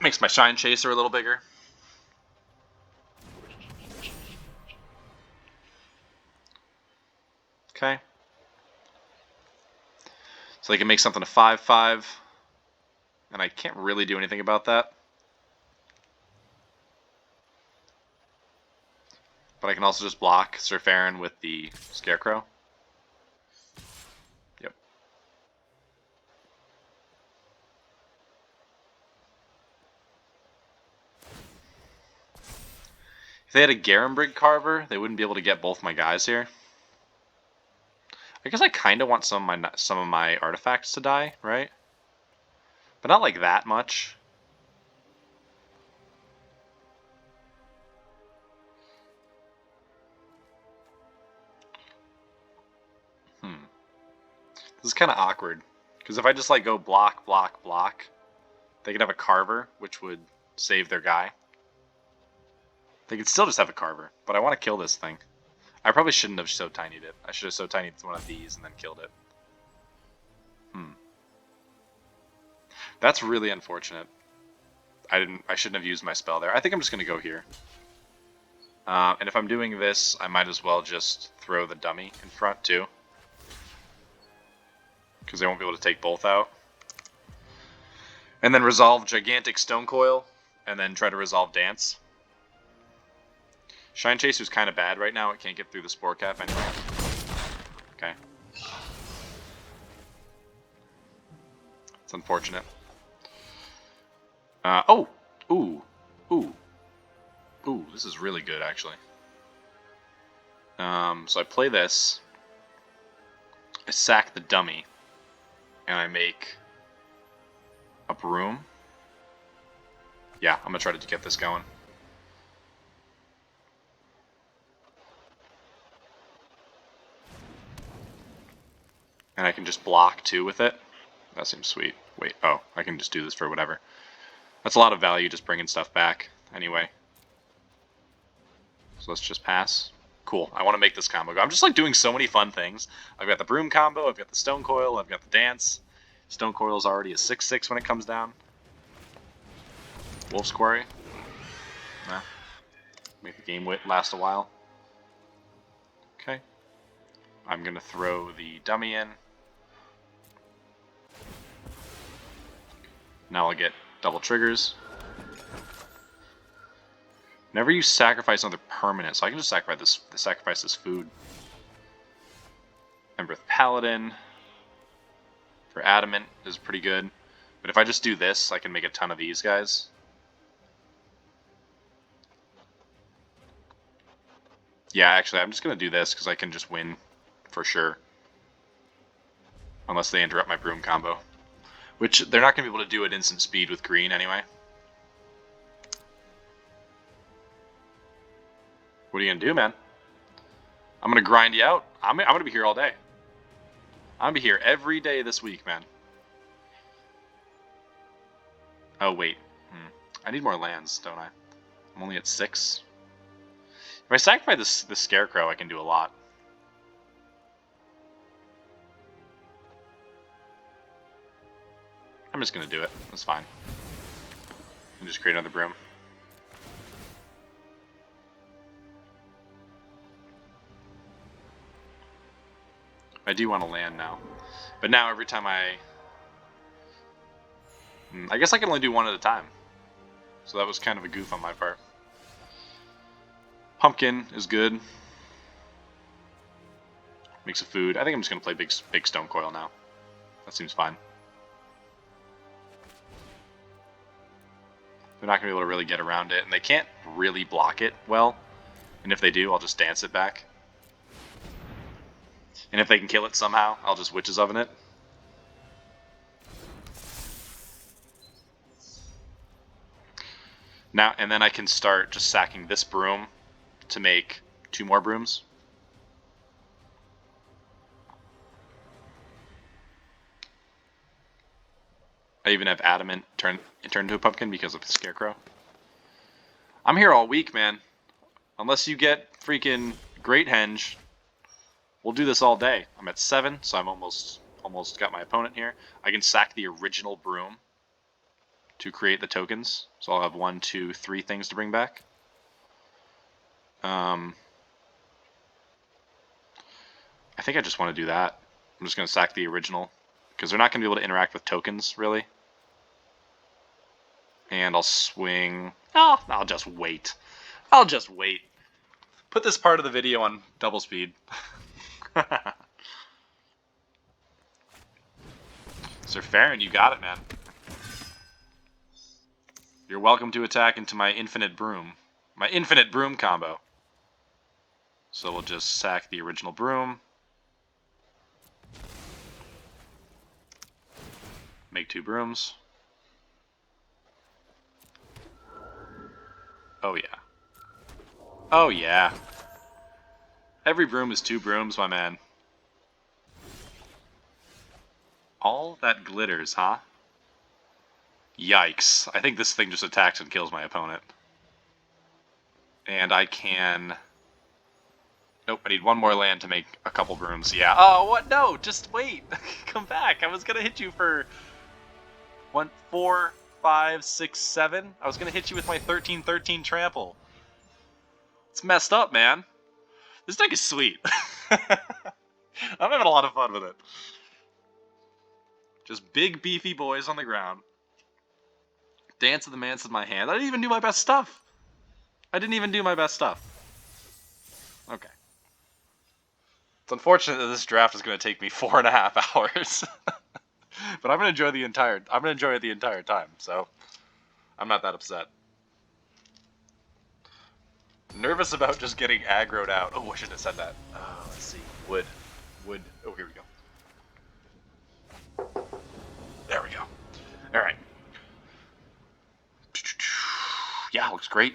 Makes my Shine Chaser a little bigger. Okay. So they can make something a 5/5. And I can't really do anything about that. But I can also just block Sir Farron with the Scarecrow. Yep. If they had a Garambrig Carver, they wouldn't be able to get both my guys here. I guess I kind of want some of my artifacts to die, right? But not like that much. This is kind of awkward. Because if I just like go block, block, block, they could have a Carver, which would save their guy. They could still just have a Carver, but I want to kill this thing. I probably shouldn't have So Tinied it. I should have So Tinied one of these and then killed it. That's really unfortunate. I shouldn't have used my spell there. I think I'm just going to go here. And if I'm doing this, I might as well just throw the dummy in front too. Because they won't be able to take both out. And then resolve Gigantic Stone Coil, and then try to resolve Dance. Shine Chaser's kind of bad right now. It can't get through the Spore Cap anyway. Okay. It's unfortunate. Oh! Ooh. Ooh. Ooh, this is really good, actually. So I play this. I sack the dummy. And I make a Broom. Yeah, I'm going to try to get this going. And I can just block too with it. That seems sweet. Wait, oh, I can just do this for whatever. That's a lot of value just bringing stuff back anyway. So let's just pass. Cool. I want to make this combo go. I'm just like doing so many fun things. I've got the broom combo. I've got the stone coil. I've got the dance. Stone coil is already a 6/6 when it comes down. Wolf's Quarry. Nah. Make the game last a while. Okay. I'm going to throw the dummy in. Now I'll get double triggers. Whenever you sacrifice another permanent, so I can just sacrifice this food. Embereth Paladin for Adamant is pretty good. But if I just do this, I can make a ton of these guys. Yeah, actually, I'm just going to do this because I can just win for sure. Unless they interrupt my broom combo. Which, they're not going to be able to do at instant speed with green anyway. What are you going to do, man? I'm going to grind you out. I'm going to be here all day. I'm going to be here every day this week, man. Oh, wait. I need more lands, don't I? I'm only at 6. If I sacrifice this Scarecrow, I can do a lot. I'm just going to do it. That's fine. And just create another broom. I do want to land now. But now every time I guess I can only do one at a time. So that was kind of a goof on my part. Pumpkin is good. Makes a food. I think I'm just going to play big stone coil now. That seems fine. They're not going to be able to really get around it, and they can't really block it well. And if they do, I'll just dance it back. And if they can kill it somehow, I'll just Witch's Oven it. Now, and then I can start just sacking this broom to make 2 more brooms. I even have Adamant turn into a pumpkin because of the Scarecrow. I'm here all week, man. Unless you get freaking Great Henge, we'll do this all day. I'm at 7, so I'm almost got my opponent here. I can sack the original broom to create the tokens. So I'll have 1, 2, 3 things to bring back. I think I just want to do that. I'm just going to sack the original because they're not going to be able to interact with tokens, really. And I'll swing... Oh, I'll just wait. I'll just wait. Put this part of the video on double speed. Sir Farron, you got it, man. You're welcome to attack into my infinite broom. My infinite broom combo. So we'll just sack the original broom. Make 2 brooms. Oh yeah. Oh yeah. Every broom is 2 brooms, my man. All that glitters, huh? Yikes. I think this thing just attacks and kills my opponent. And I can... Nope, I need 1 more land to make a couple brooms. Yeah. Oh, what? No, just wait. Come back. I was going to hit you for 1, 4, 5, 6, 7. I was going to hit you with my 13/13 trample. It's messed up, man. This deck is sweet. I'm having a lot of fun with it. Just big, beefy boys on the ground. Dance of the Manse in my hand. I didn't even do my best stuff. Okay. It's unfortunate that this draft is going to take me 4.5 hours. But I'm going to enjoy it the entire time, so I'm not that upset. Nervous about just getting aggroed out. Oh, I shouldn't have said that. Let's see. Wood. Oh, here we go. There we go. All right. Yeah, looks great.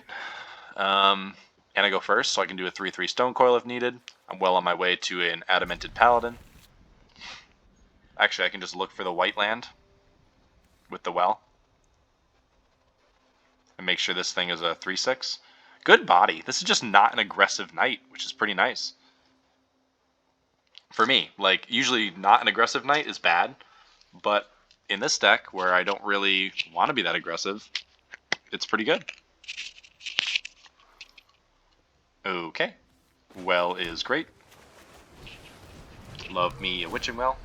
And I go first, so I can do a 3/3 Stone Coil if needed. I'm well on my way to an Adamanted Paladin. Actually, I can just look for the white land with the well. and make sure this thing is a 3/6. Good body. This is just not an aggressive knight, which is pretty nice. For me, like, usually not an aggressive knight is bad, but in this deck, where I don't really want to be that aggressive, it's pretty good. Okay. Well is great. Love me a witching well.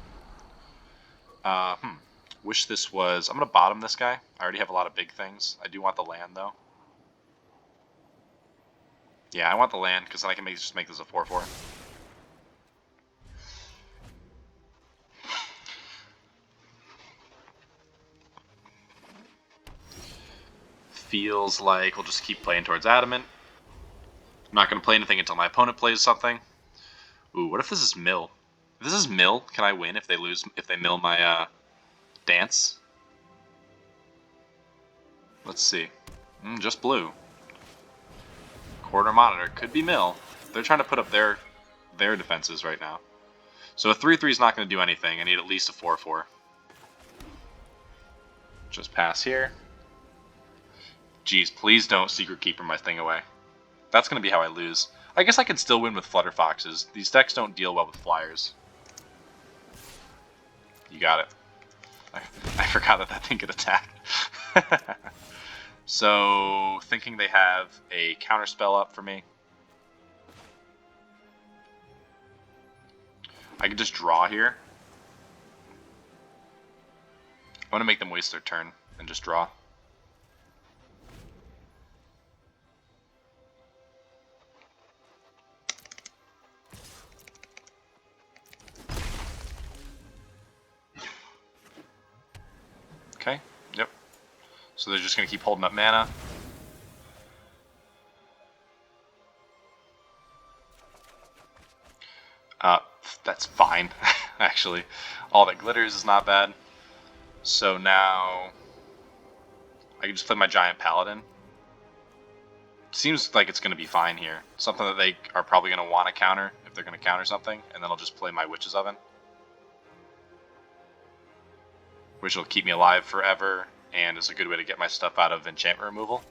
Wish this was... I'm going to bottom this guy. I already have a lot of big things. I do want the land, though. Yeah, I want the land, because then I can just make this a 4/4. Feels like we'll just keep playing towards Adamant. I'm not going to play anything until my opponent plays something. Ooh, what if this is mill? If this is mill, can I win if they lose, if they mill my dance? Let's see. Just blue. Quarter monitor. Could be mill. They're trying to put up their defenses right now. So a 3/3 is not going to do anything. I need at least a 4/4. Just pass here. Jeez, please don't Secret Keeper my thing away. That's going to be how I lose. I guess I can still win with Flutter Foxes. These decks don't deal well with flyers. You got it. I forgot that thing could attack. So, thinking they have a counterspell up for me. I could just draw here. I want to make them waste their turn and just draw. Okay, yep. So they're just going to keep holding up mana. That's fine, actually. All that glitters is not bad. So now I can just play my Giant Paladin. Seems like it's going to be fine here. Something that they are probably going to want to counter if they're going to counter something, and then I'll just play my Witch's Oven, which will keep me alive forever, and is a good way to get my stuff out of enchantment removal.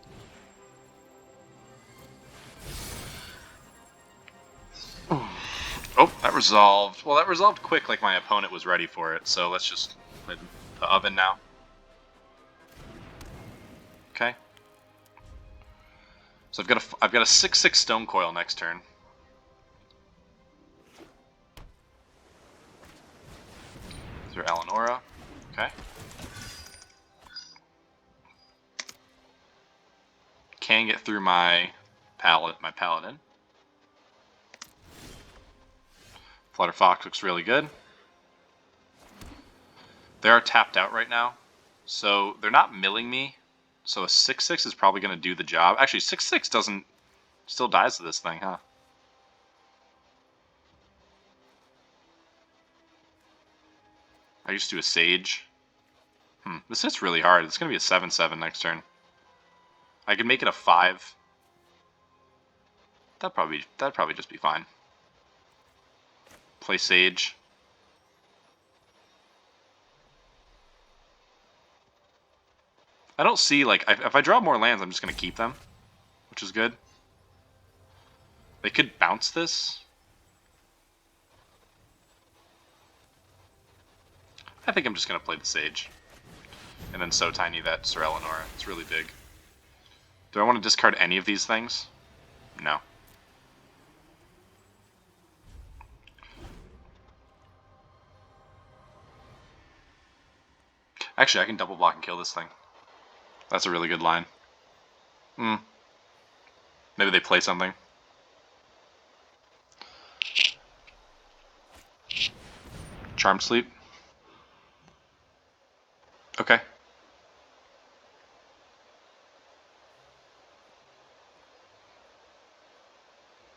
Oh, that resolved. Well, that resolved quick, like my opponent was ready for it, so let's just play the oven now. Okay. So I've got a 6/6 Stone Coil next turn. Through Eleonora. Okay. Can get through my Paladin. Flutter Fox looks really good. They are tapped out right now, so they're not milling me. So a 6/6 is probably going to do the job. Actually, 6/6 doesn't... still dies to this thing, huh? I used to do a Sage. This hits really hard. It's going to be a 7/7 next turn. I could make it a 5. That'd probably just be fine. Play Sage. I don't see, like, if I draw more lands, I'm just going to keep them, which is good. They could bounce this. I think I'm just going to play the Sage. And then So Tiny that Sir Eleanor. It's really big. Do I want to discard any of these things? No. Actually, I can double block and kill this thing. That's a really good line. Maybe they play something. Charmed Sleep. Okay.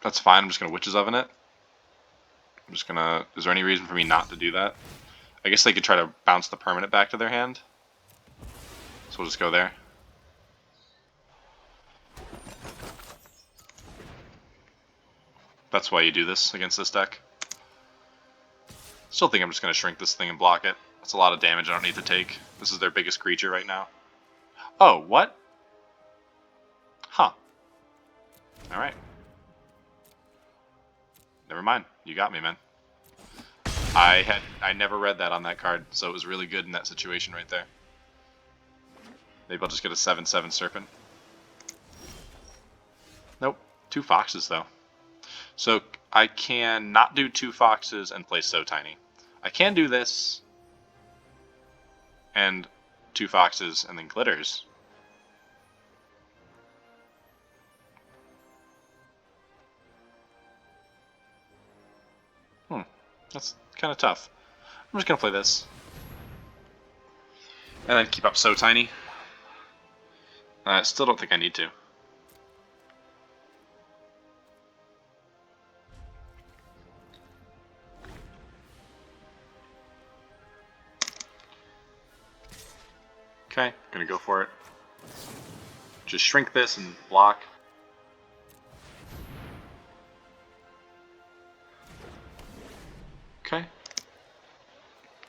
That's fine. I'm just going to Witch's Oven it. I'm just going to... Is there any reason for me not to do that? I guess they could try to bounce the permanent back to their hand. So we'll just go there. That's why you do this against this deck. Still think I'm just going to shrink this thing and block it. That's a lot of damage I don't need to take. This is their biggest creature right now. Oh, what? Alright. Never mind. You got me, man. I never read that on that card, so it was really good in that situation right there. Maybe I'll just get a 7/7 Serpent. Nope. 2 Foxes, though. So I can not do 2 Foxes and play So Tiny. I can do this, and 2 Foxes, and then Glitters. That's kind of tough. I'm just going to play this. And then keep up So Tiny. I still don't think I need to. Okay, gonna go for it. Just shrink this and block. Okay.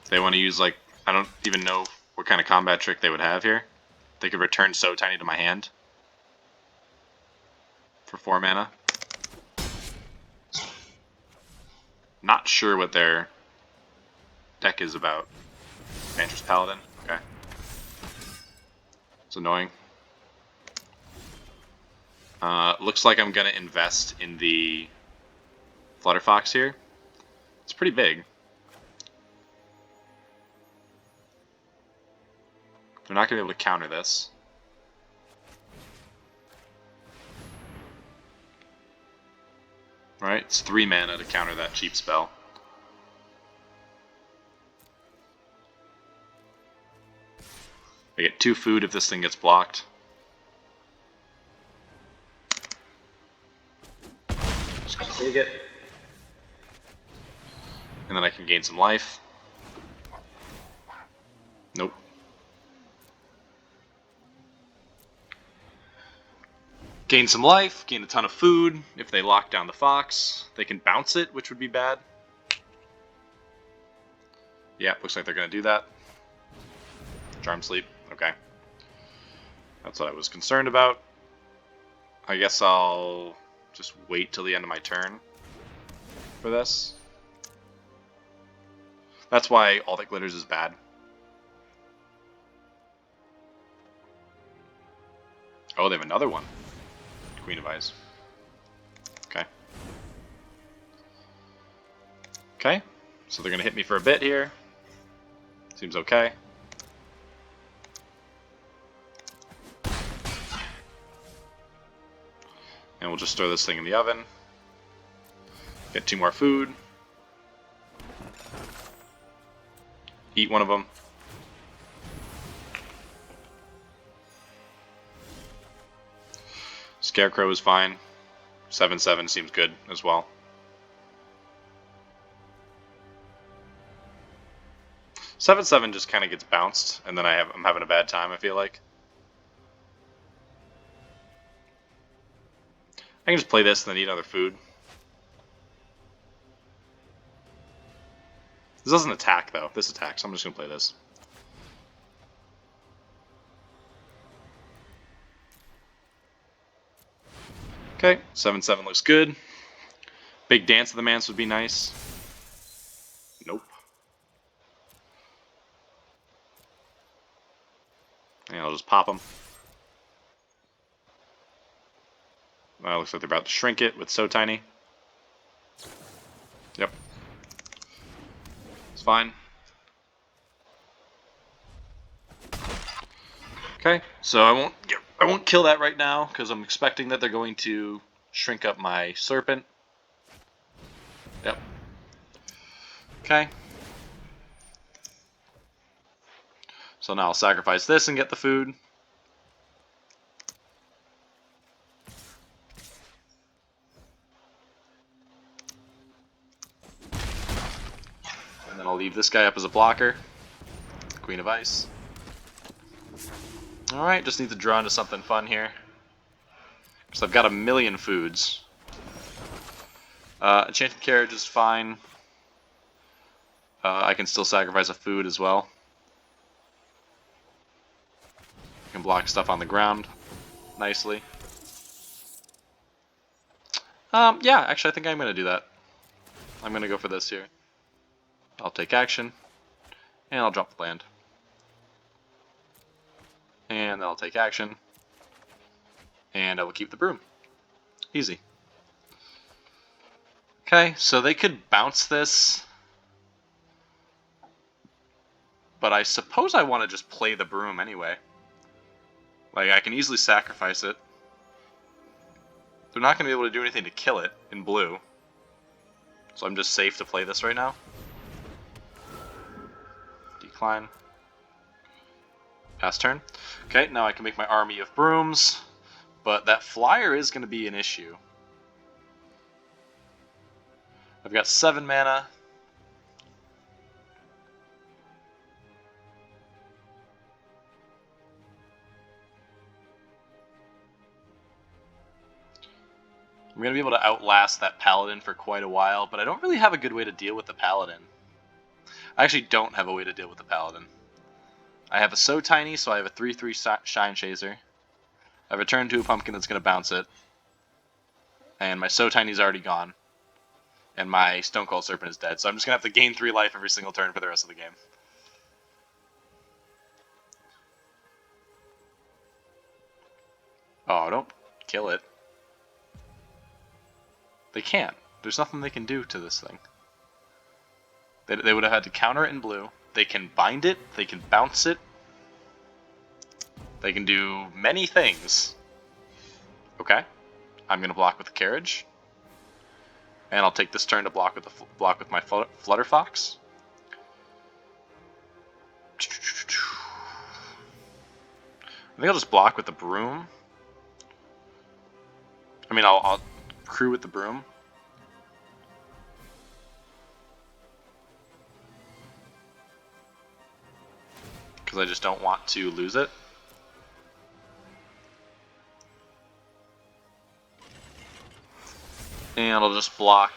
They want to use, like, I don't even know what kind of combat trick they would have here. They could return So Tiny to my hand for 4 mana. Not sure what their deck is about. Vantress Paladin? Okay. It's annoying. Looks like I'm going to invest in the Flutterfox here. It's pretty big. They're not going to be able to counter this. Right? It's 3 mana to counter that cheap spell. I get 2 food if this thing gets blocked. Just gonna take it. And then I can gain some life. Nope. Gain some life, gain a ton of food. If they lock down the Fox, they can bounce it, which would be bad. Yeah, looks like they're going to do that. Charm Sleep. Okay. That's what I was concerned about. I guess I'll just wait till the end of my turn for this. That's why all that glitters is bad. Oh, they have another one. Queen of Ice. Okay. Okay. So they're going to hit me for a bit here. Seems okay. And we'll just throw this thing in the oven. Get 2 more food. Eat one of them. Scarecrow is fine. 7/7 seems good as well. Seven seven just kind of gets bounced, and then I'm having a bad time, I feel like. I can just play this and then eat other food. This doesn't attack, though. This attacks, so I'm just going to play this. Okay, 7/7 looks good. Big Dance of the Manse would be nice. Nope. And I'll just pop them. Looks like they're about to shrink it with So Tiny. Yep. It's fine. Okay, so I won't kill that right now because I'm expecting that they're going to shrink up my Serpent. Yep. Okay. So now I'll sacrifice this and get the food. And then I'll leave this guy up as a blocker. Queen of Ice. Alright, just need to draw into something fun here. So I've got a million foods. Enchanted Carriage is fine. I can still sacrifice a food as well. I can block stuff on the ground nicely. Yeah, actually I think I'm going to do that. I'm going to go for this here. I'll take action, and I'll drop the land. And then I'll take action, and I will keep the broom. Easy. Okay, so they could bounce this, but I suppose I want to just play the broom anyway. Like, I can easily sacrifice it. They're not going to be able to do anything to kill it in blue. So I'm just safe to play this right now. Decline. Pass turn. Okay, now I can make my army of brooms, but that flyer is going to be an issue. I've got 7 mana. I'm going to be able to outlast that paladin for quite a while, but I don't really have a good way to deal with the paladin. I actually don't have a way to deal with the paladin. I have a So Tiny, so I have a 3/3 Shine Chaser. I've returned to a pumpkin that's going to bounce it. And my So Tiny's already gone. And my Stone Cold Serpent is dead, so I'm just going to have to gain 3 life every single turn for the rest of the game. Oh, don't kill it. They can't. There's nothing they can do to this thing. They would have had to counter it in blue. They can bind it. They can bounce it. They can do many things. Okay. I'm going to block with the carriage. And I'll take this turn to block with my Flutter Fox. I think I'll just block with the broom. I mean, I'll crew with the broom. Because I just don't want to lose it. And I'll just block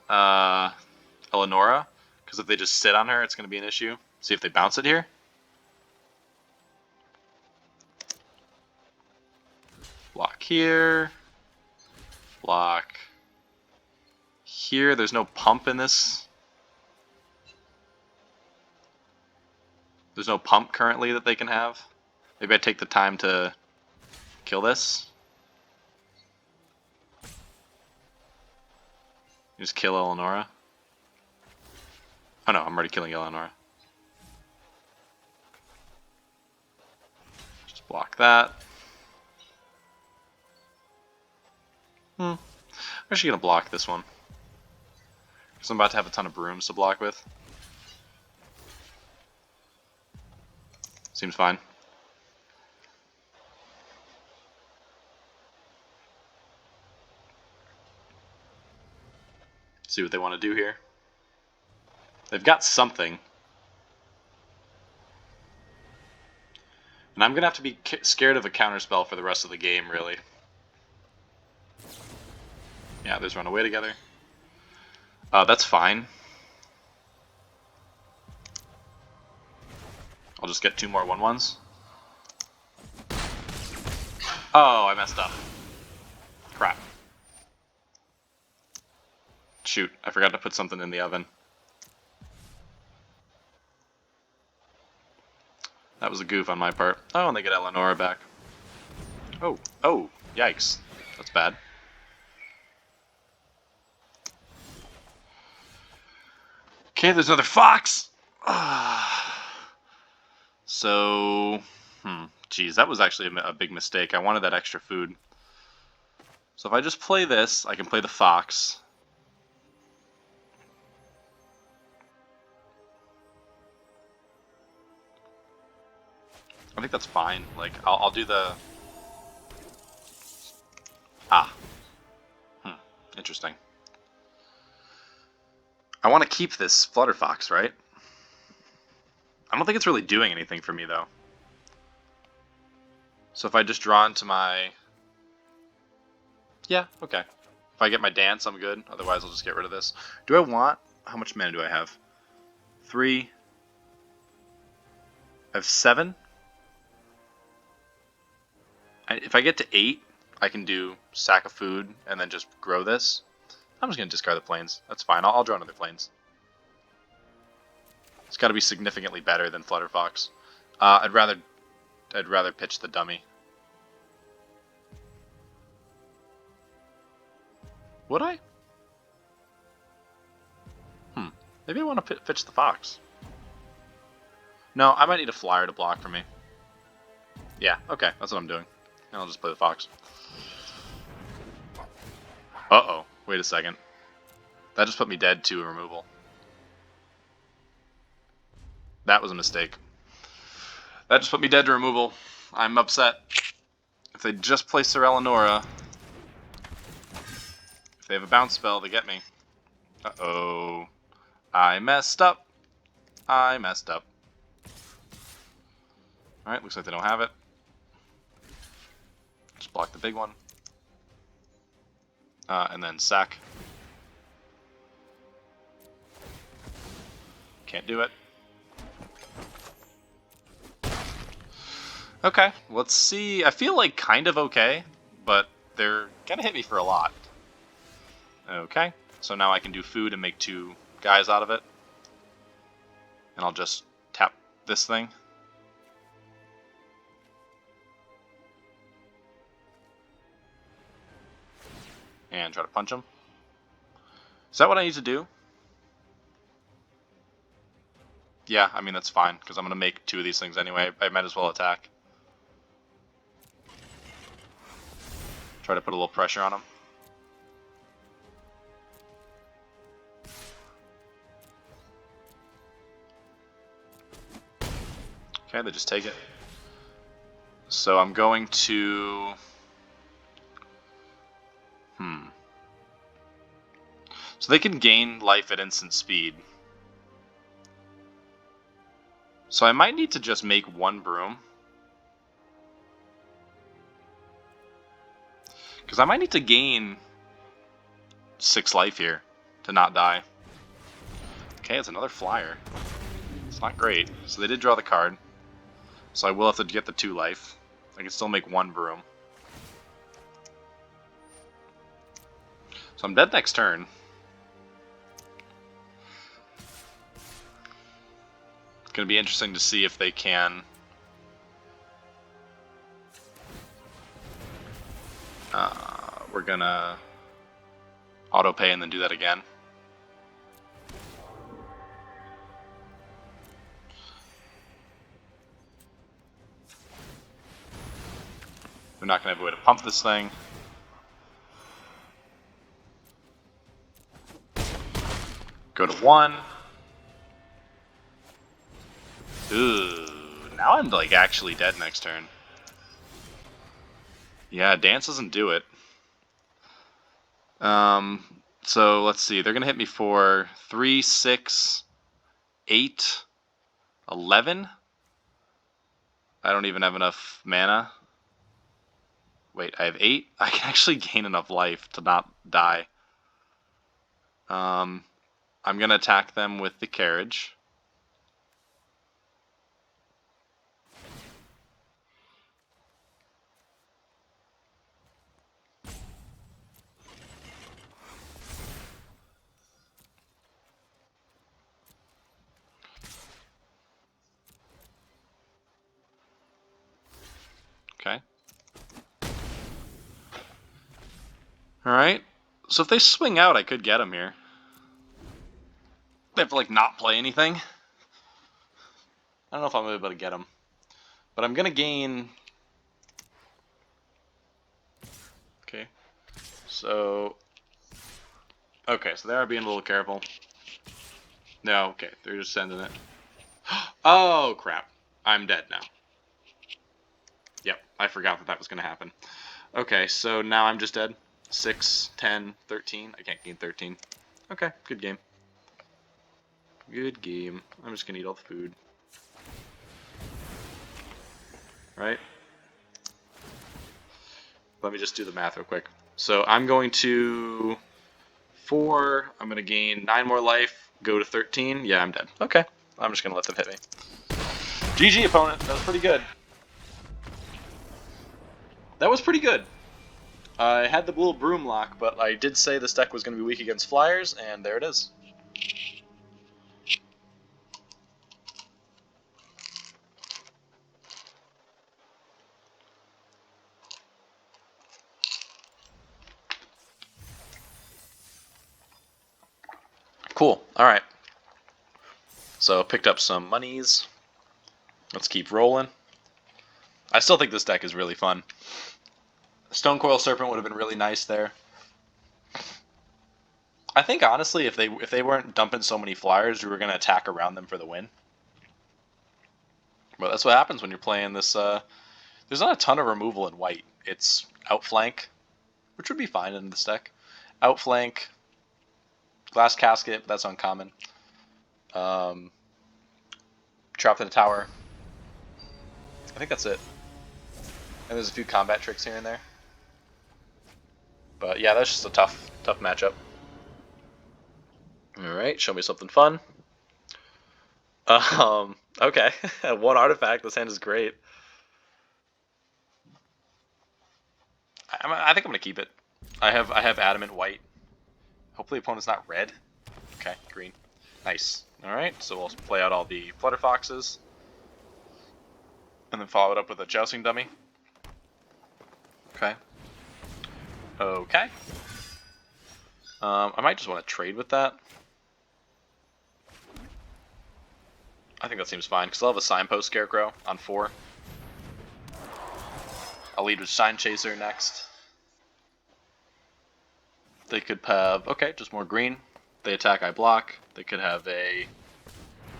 Eleonora, because if they just sit on her, it's going to be an issue. See if they bounce it here. Block here. Block here. There's no pump in this. There's no pump currently that they can have. Maybe I take the time to kill this. Just kill Eleonora. Oh no, I'm already killing Eleonora. Just block that. I'm actually going to block this one. Because I'm about to have a ton of brooms to block with. Seems fine. See what they want to do here. They've got something. And I'm going to have to be scared of a counterspell for the rest of the game, really. Yeah, there's run away together. That's fine. I'll just get 2 more 1/1s. Oh, I messed up. Crap. Shoot, I forgot to put something in the oven. That was a goof on my part. Oh, and they get Eleonora back. Oh, yikes. That's bad. Okay, there's another fox! So, geez, that was actually a big mistake. I wanted that extra food. So if I just play this, I can play the fox. I think that's fine. Like, I'll do the... Interesting. I want to keep this Flutter Fox, right? I don't think it's really doing anything for me, though. So if I just draw into my... Yeah, okay. If I get my dance, I'm good. Otherwise, I'll just get rid of this. Do I want... How much mana do I have? 3. I have 7. If I get to 8, I can do sack of food and then just grow this. I'm just going to discard the plains. That's fine. I'll draw another plains. It's got to be significantly better than Flutterfox. I'd rather pitch the dummy. Would I? Maybe I want to pitch the fox. No, I might need a flyer to block for me. Yeah, okay, that's what I'm doing. And I'll just play the fox. Uh-oh, wait a second. That just put me dead to a removal. That was a mistake. That just put me dead to removal. I'm upset. If they just play Sir Eleonora, if they have a bounce spell, they get me. Uh-oh. I messed up. I messed up. Alright, looks like they don't have it. Just block the big one. And then sack. Can't do it. Okay, let's see. I feel like kind of okay, but they're gonna hit me for a lot. Okay, so now I can do food and make 2 guys out of it. And I'll just tap this thing. And try to punch him. Is that what I need to do? Yeah, I mean, that's fine, because I'm going to make 2 of these things anyway. I might as well attack. Try to put a little pressure on him. Okay, they just take it. So I'm going to... So they can gain life at instant speed. So I might need to just make 1 broom. Because I might need to gain 6 life here to not die. Okay, it's another flyer. It's not great. So they did draw the card. So I will have to get the 2 life. I can still make 1 broom. So I'm dead next turn. It's going to be interesting to see if they can... we're going to auto pay and then do that again. We're not going to have a way to pump this thing. Go to 1. Ooh, now I'm like actually dead next turn. Yeah, dance doesn't do it. So let's see. They're gonna hit me for 3, 6, 8, 11. I don't even have enough mana. Wait, I have 8. I can actually gain enough life to not die. I'm gonna attack them with the carriage. Okay. Alright. So if they swing out, I could get them here. They have to, like, not play anything. I don't know if I'm able to get them. But I'm going to gain... Okay. So... Okay, so they are being a little careful. No, okay. They're just sending it. Oh, crap. I'm dead now. Yep, I forgot that that was going to happen. Okay, so now I'm just dead. 6, 10, 13. I can't gain 13. Okay, good game. Good game. I'm just going to eat all the food. Right? Let me just do the math real quick. So I'm going to 4. I'm going to gain 9 more life. Go to 13. Yeah, I'm dead. Okay. I'm just going to let them hit me. GG, opponent. That was pretty good. That was pretty good. I had the little broom lock, but I did say this deck was going to be weak against flyers, and there it is. Cool. Alright. So, picked up some monies. Let's keep rolling. I still think this deck is really fun. Stonecoil Serpent would have been really nice there. I think, honestly, if they weren't dumping so many flyers, we were going to attack around them for the win. But that's what happens when you're playing this... there's not a ton of removal in white. It's Outflank, which would be fine in this deck. Outflank, Glass Casket, but that's uncommon. Trapped in a Tower. I think that's it. And there's a few combat tricks here and there. But yeah, that's just a tough matchup. Alright, show me something fun. Okay. One artifact, this hand is great. I think I'm gonna keep it. I have adamant white. Hopefully the opponent's not red. Okay, green. Nice. Alright, so we'll play out all the Flutter Foxes. And then follow it up with a Jousting Dummy. Okay. Okay. I might just want to trade with that. I think that seems fine, because I'll have a Signpost Scarecrow on 4. I'll lead with Shine Chaser next. They could have... Okay, just more green. They attack, I block. They could have a...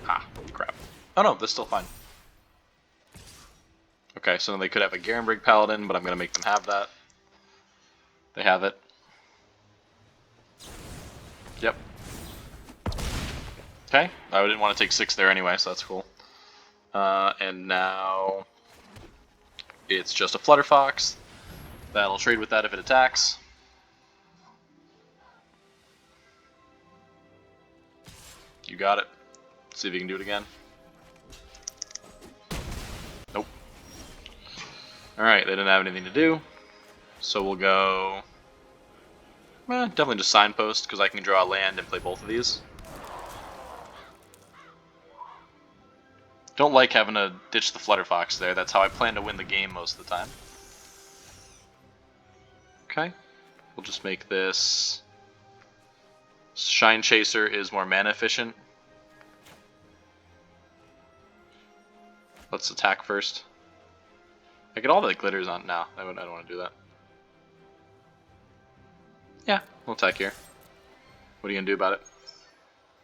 Ah, crap. Oh no, this is still fine. Okay, so they could have a Garenbrig Paladin, but I'm going to make them have that. They have it. Yep. Okay, I didn't want to take 6 there anyway, so that's cool. And now it's just a Flutter Fox. That'll trade with that if it attacks. You got it. See if you can do it again. Nope. Alright, they didn't have anything to do. So we'll go... definitely just Signpost, because I can draw a land and play both of these. Don't like having to ditch the Flutter Fox there. That's how I plan to win the game most of the time. Okay. We'll just make this... Shine Chaser is more mana efficient. Let's attack first. I get all the glitters on now. I don't want to do that. Yeah, we'll attack here. What are you going to do about it?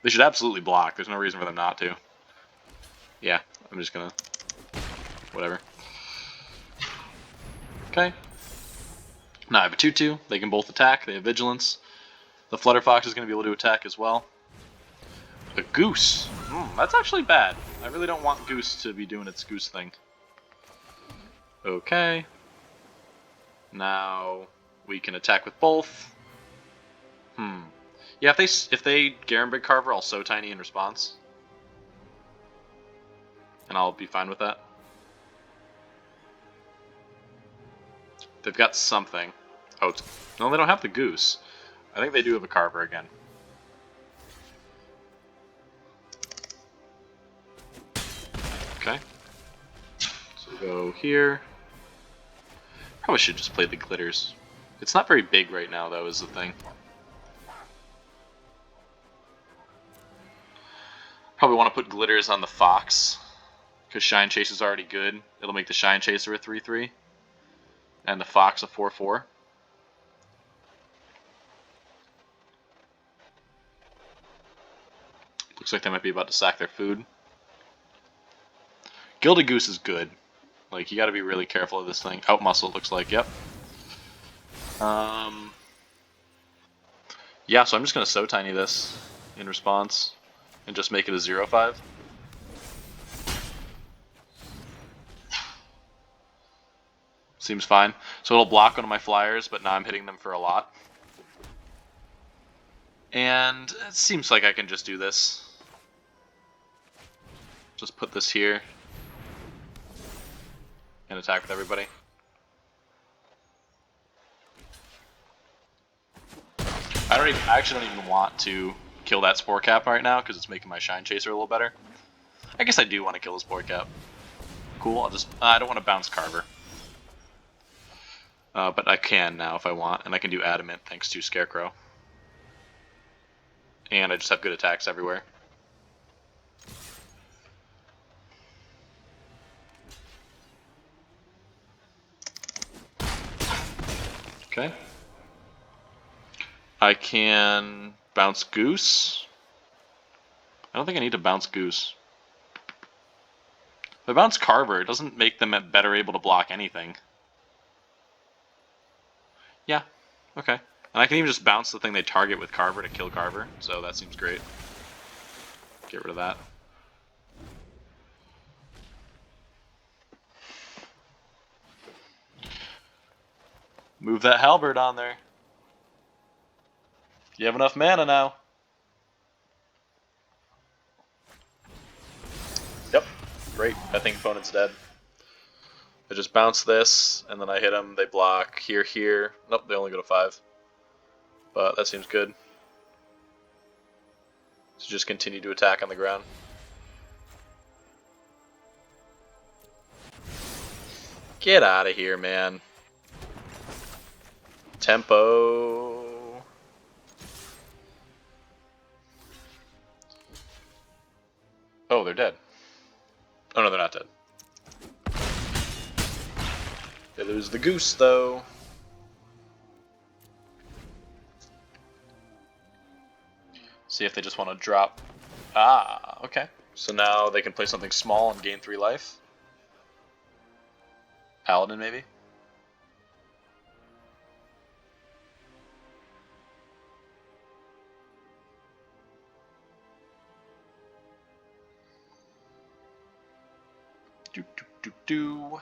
They should absolutely block. There's no reason for them not to. Yeah, I'm just going to... Whatever. Okay. Now I have a 2-2. They can both attack. They have vigilance. The Flutter Fox is going to be able to attack as well. A Goose. That's actually bad. I really don't want Goose to be doing its Goose thing. Okay. Now we can attack with both. Yeah, if they Garenbrig Carver, I'll So Tiny in response. And I'll be fine with that. They've got something. Oh, no, they don't have the Goose. I think they do have a Carver again. Okay. So we'll go here. Probably should just play the glitters. It's not very big right now, though, is the thing. Probably want to put glitters on the Fox, because Shine Chase is already good. It'll make the Shine Chaser a 3-3, and the Fox a 4-4. Looks like they might be about to sack their food. Gilded Goose is good. Like, you gotta be really careful of this thing. Outmuscle looks like, yep. Yeah, so I'm just gonna So Tiny this in response and just make it a 0-5. Seems fine. So it'll block one of my flyers, but now I'm hitting them for a lot. And it seems like I can just do this. Just put this here and attack with everybody. I actually don't even want to kill that Spore Cap right now because it's making my Shine Chaser a little better. I guess I do want to kill the Spore Cap. Cool, I'll just... I don't want to bounce Carver. But I can now if I want, and I can do Adamant thanks to Scarecrow. And I just have good attacks everywhere. Okay. I can bounce Goose. I don't think I need to bounce Goose. If I bounce Carver, it doesn't make them better able to block anything. Yeah, okay. And I can even just bounce the thing they target with Carver to kill Carver, so that seems great. Get rid of that. Move that Halberd on there. You have enough mana now. Yep, great. I think opponent's dead. I just bounce this, and then I hit them. They block here, here. Nope, they only go to 5. But that seems good. So just continue to attack on the ground. Get out of here, man. Tempo. Oh, they're dead. Oh no, they're not dead. They lose the Goose, though. See if they just want to drop. Ah, okay. So now they can play something small and gain 3 life. Paladin, maybe? Do.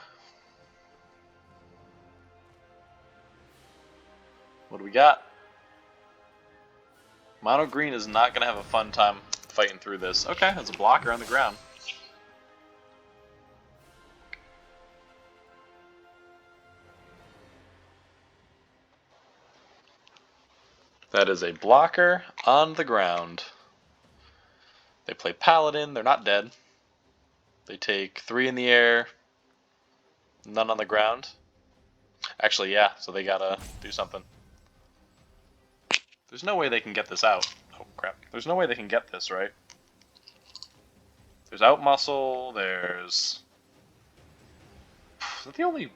What do we got? Mono green is not going to have a fun time fighting through this. Okay, that's a blocker on the ground. That is a blocker on the ground. They play Paladin, they're not dead. They take 3 in the air, none on the ground. Actually, yeah, so they gotta do something. There's no way they can get this out. Oh, crap. There's no way they can get this, right? There's Out Muscle, there's... Is that the only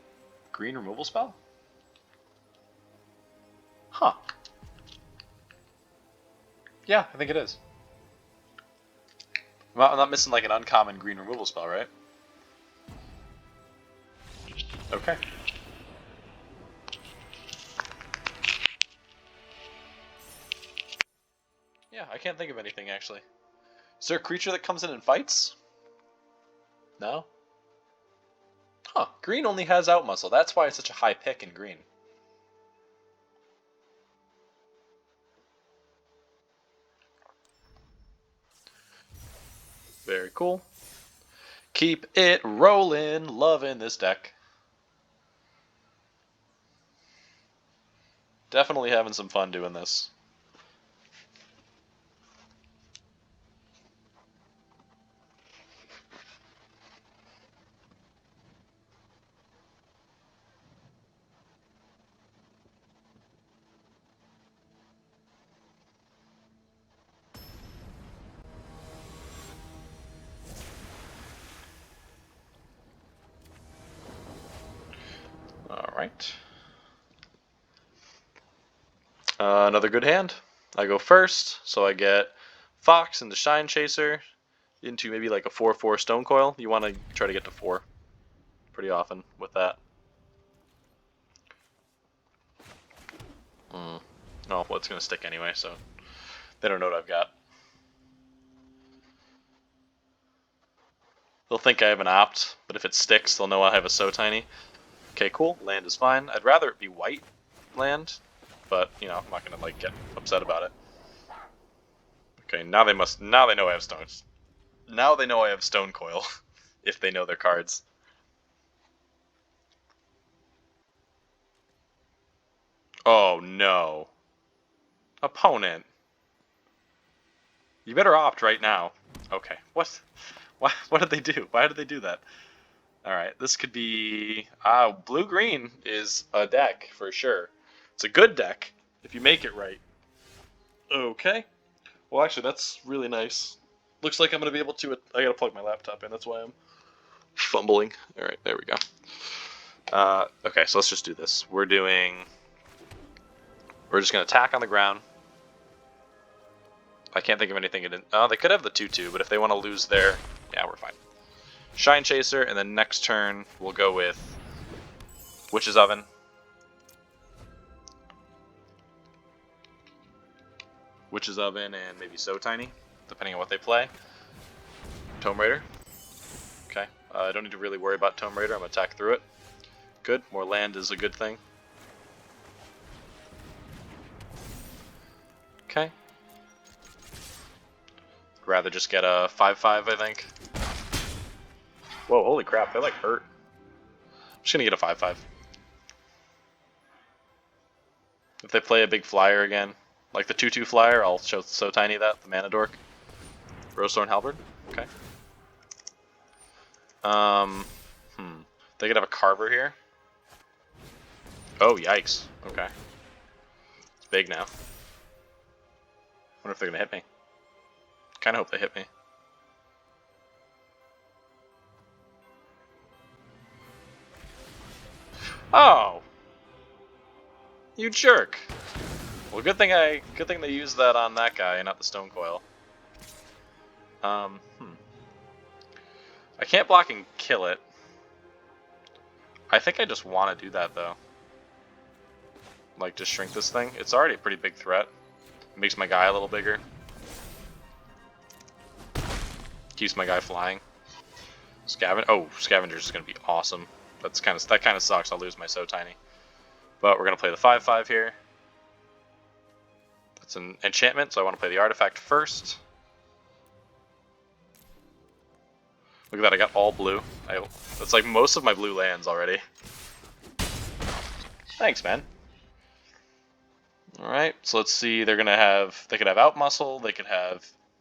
green removal spell? Huh. Yeah, I think it is. I'm not missing like an uncommon green removal spell, right? Okay. Yeah, I can't think of anything actually. Is there a creature that comes in and fights? No? Huh, green only has Out Muscle. That's why it's such a high pick in green. Very cool. Keep it rolling, loving this deck. Definitely having some fun doing this. Alright. Another good hand. I go first, so I get Fox into Shine Chaser, into maybe like a 4/4 Stone Coil. You want to try to get to 4 pretty often with that. Oh, well, it's going to stick anyway, so they don't know what I've got. They'll think I have an Opt, but if it sticks, they'll know I have a So Tiny. Okay, cool. Land is fine. I'd rather it be white land, but, you know, I'm not going to, like, get upset about it. Okay, now they know I have stones. Now they know I have Stone Coil, if they know their cards. Oh, no. Opponent. You better opt right now. Okay. What? What did they do? Why did they do that? Alright, this could be... blue-green is a deck, for sure. It's a good deck, if you make it right. Okay. Well, actually, that's really nice. Looks like I'm going to be able to... I gotta plug my laptop in, that's why I'm fumbling. Alright, there we go. Okay, so let's just do this. We're just going to attack on the ground. I can't think of anything. They could have the 2/2, but if they want to lose their... Yeah, we're fine. Shine Chaser, and then next turn we'll go with Witch's Oven. Witch's Oven and maybe So Tiny, depending on what they play. Tome Raider. Okay, I don't need to really worry about Tome Raider. I'm going to attack through it. Good, more land is a good thing. Okay. Rather just get a 5/5, I think. Whoa, holy crap, they like hurt. I'm just gonna get a 5/5. If they play a big flyer again, like the 2/2 flyer, I'll show So Tiny that, the Mana Dork. Rosethorn Halberd, okay. They could have a Carver here. Oh, yikes, okay. It's big now. Wonder if they're gonna hit me. Kinda hope they hit me. Oh! You jerk! Well, good thing they used that on that guy and not the Stone Coil. I can't block and kill it. I think I just want to do that, though. Like, just shrink this thing. It's already a pretty big threat. It makes my guy a little bigger. Keeps my guy flying. Scavenger's is gonna be awesome. That kind of sucks. I'll lose my So Tiny. But we're gonna play the 5/5 here. That's an enchantment, so I want to play the artifact first. Look at that, I got all blue. That's like most of my blue lands already. Thanks, man. Alright, so let's see, they could have Outmuscle,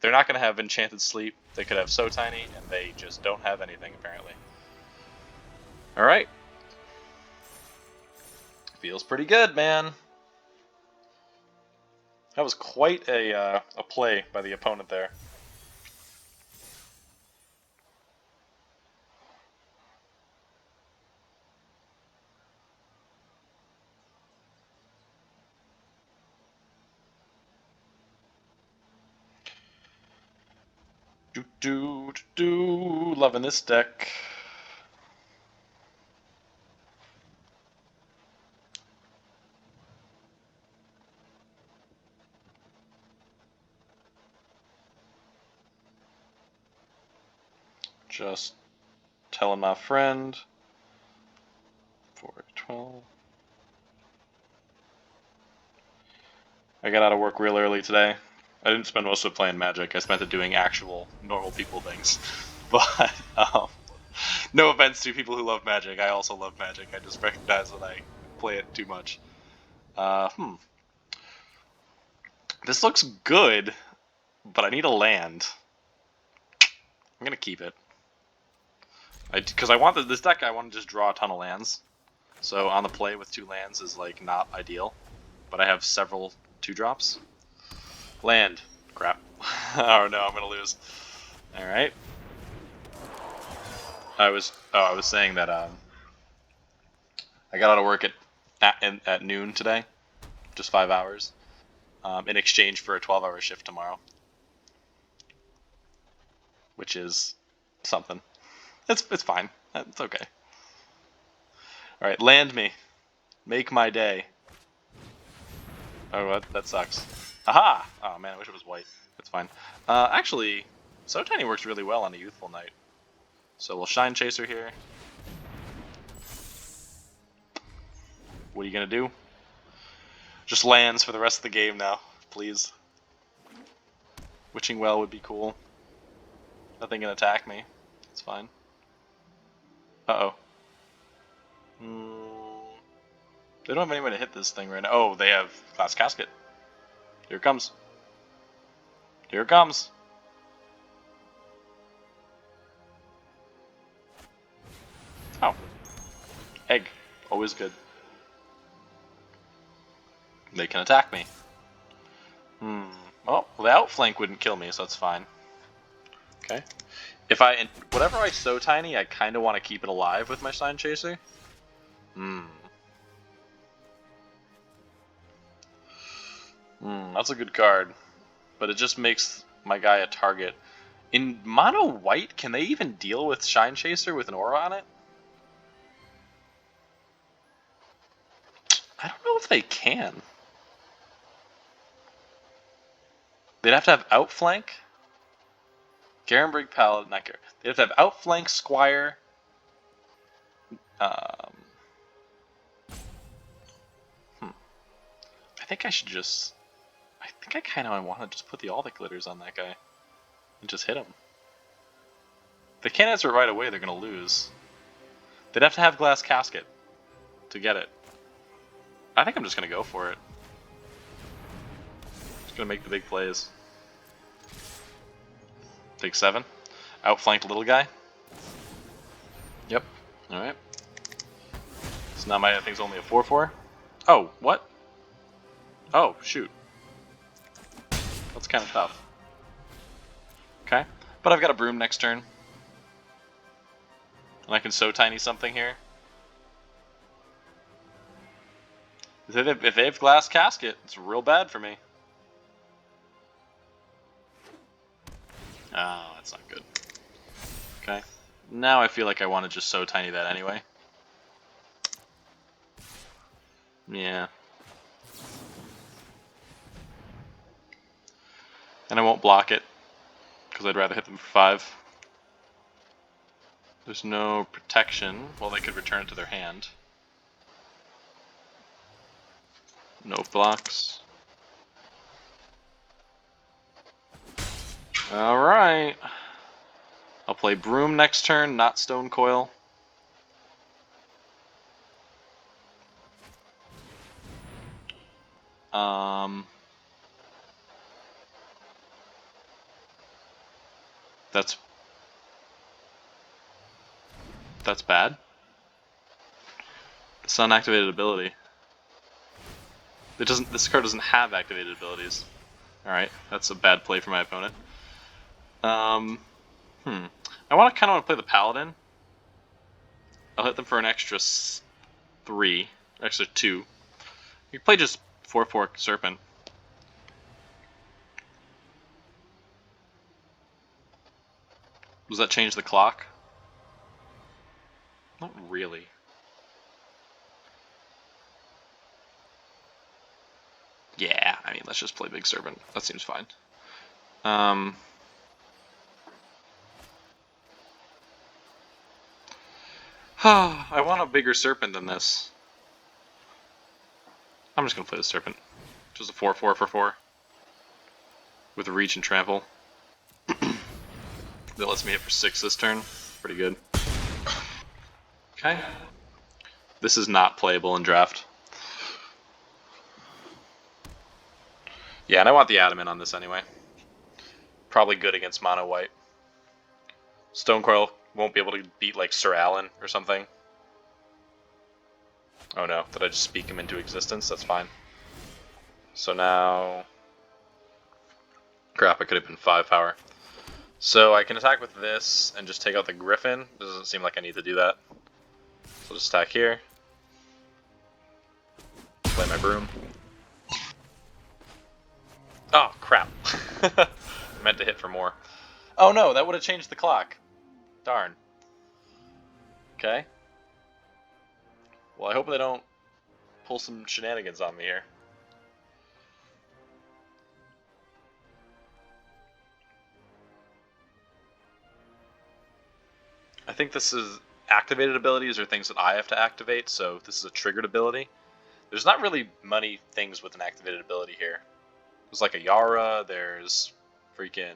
they're not gonna have Enchanted Sleep, they could have So Tiny, and they just don't have anything apparently. Alright. Feels pretty good, man. That was quite a play by the opponent there. Loving this deck. Just telling my friend. 412. I got out of work real early today. I didn't spend most of it playing Magic. I spent it doing actual normal people things. But no offense to people who love Magic. I also love Magic. I just recognize that I play it too much. This looks good, but I need a land. I'm gonna keep it. Because I want this deck. I want to just draw a ton of lands. So on the play with 2 lands is like not ideal. But I have several 2-drops. Land. Crap. Oh no, I'm gonna lose. Alright. I was saying that I got out of work at noon today. Just 5 hours. In exchange for a 12-hour shift tomorrow. Which is something. It's fine. It's okay. Alright, land me. Make my day. Oh, that sucks. Aha! Oh man, I wish it was white. It's fine. Actually, So Tiny works really well on a Youthful Knight. So we'll Shine Chaser here. What are you gonna do? Just lands for the rest of the game now, please. Witching Well would be cool. Nothing can attack me. It's fine. Uh-oh. They don't have any way to hit this thing right now. Oh, they have Glass Casket. Here it comes. Here it comes. Oh. Egg. Always good. They can attack me. Well, the outflank wouldn't kill me, so that's fine. Okay. Whatever I sow tiny, I kind of want to keep it alive with my Shine Chaser. That's a good card. But it just makes my guy a target. In mono white, can they even deal with Shine Chaser with an aura on it? I don't know if they can. They'd have to have outflank. Garenbrig Paladin, not Garen. They'd have to have outflank, Squire. I think I should just... I think I kind of want to just put the all the glitters on that guy. And just hit him. If they can't answer it right away, they're going to lose. They'd have to have Glass Casket to get it. I think I'm just going to go for it. Just going to make the big plays. Take 7. Outflanked little guy. Yep. Alright. So now my thing's only a 4/4. Oh, what? Oh, shoot. That's kind of tough. Okay. But I've got a broom next turn. And I can sow tiny something here. If they have Glass Casket, it's real bad for me. Oh, that's not good. Okay. Now I feel like I want to just sow tiny that anyway. Yeah. And I won't block it, because I'd rather hit them for 5. There's no protection. Well, they could return it to their hand. No blocks. Alright. I'll play Broom next turn, not Stone Coil. That's bad. It's an unactivated ability. This card doesn't have activated abilities. Alright, that's a bad play for my opponent. I kind of want to play the Paladin. I'll hit them for an extra 3, extra 2. You can play just 4/4 Serpent. Does that change the clock? Not really. Yeah, I mean, let's just play Big Serpent. That seems fine. I want a bigger Serpent than this. I'm just going to play the Serpent. Just a 4/4 for 4. With Reach and Trample. That lets me hit for 6 this turn. Pretty good. Okay. This is not playable in draft. Yeah, and I want the Adamant on this anyway. Probably good against mono white. Stone Coil won't be able to beat like Sir Alan or something. Oh no, did I just speak him into existence? That's fine. So now... Crap, I could have been 5 power. So I can attack with this and just take out the Griffin. Doesn't seem like I need to do that. So I'll just attack here. Play my Broom. Oh, crap. I meant to hit for more. Oh no, that would have changed the clock. Darn. Okay. Well, I hope they don't pull some shenanigans on me here. I think this is activated abilities or things that I have to activate, so this is a triggered ability. There's not really many things with an activated ability here. There's like a Yara, there's freaking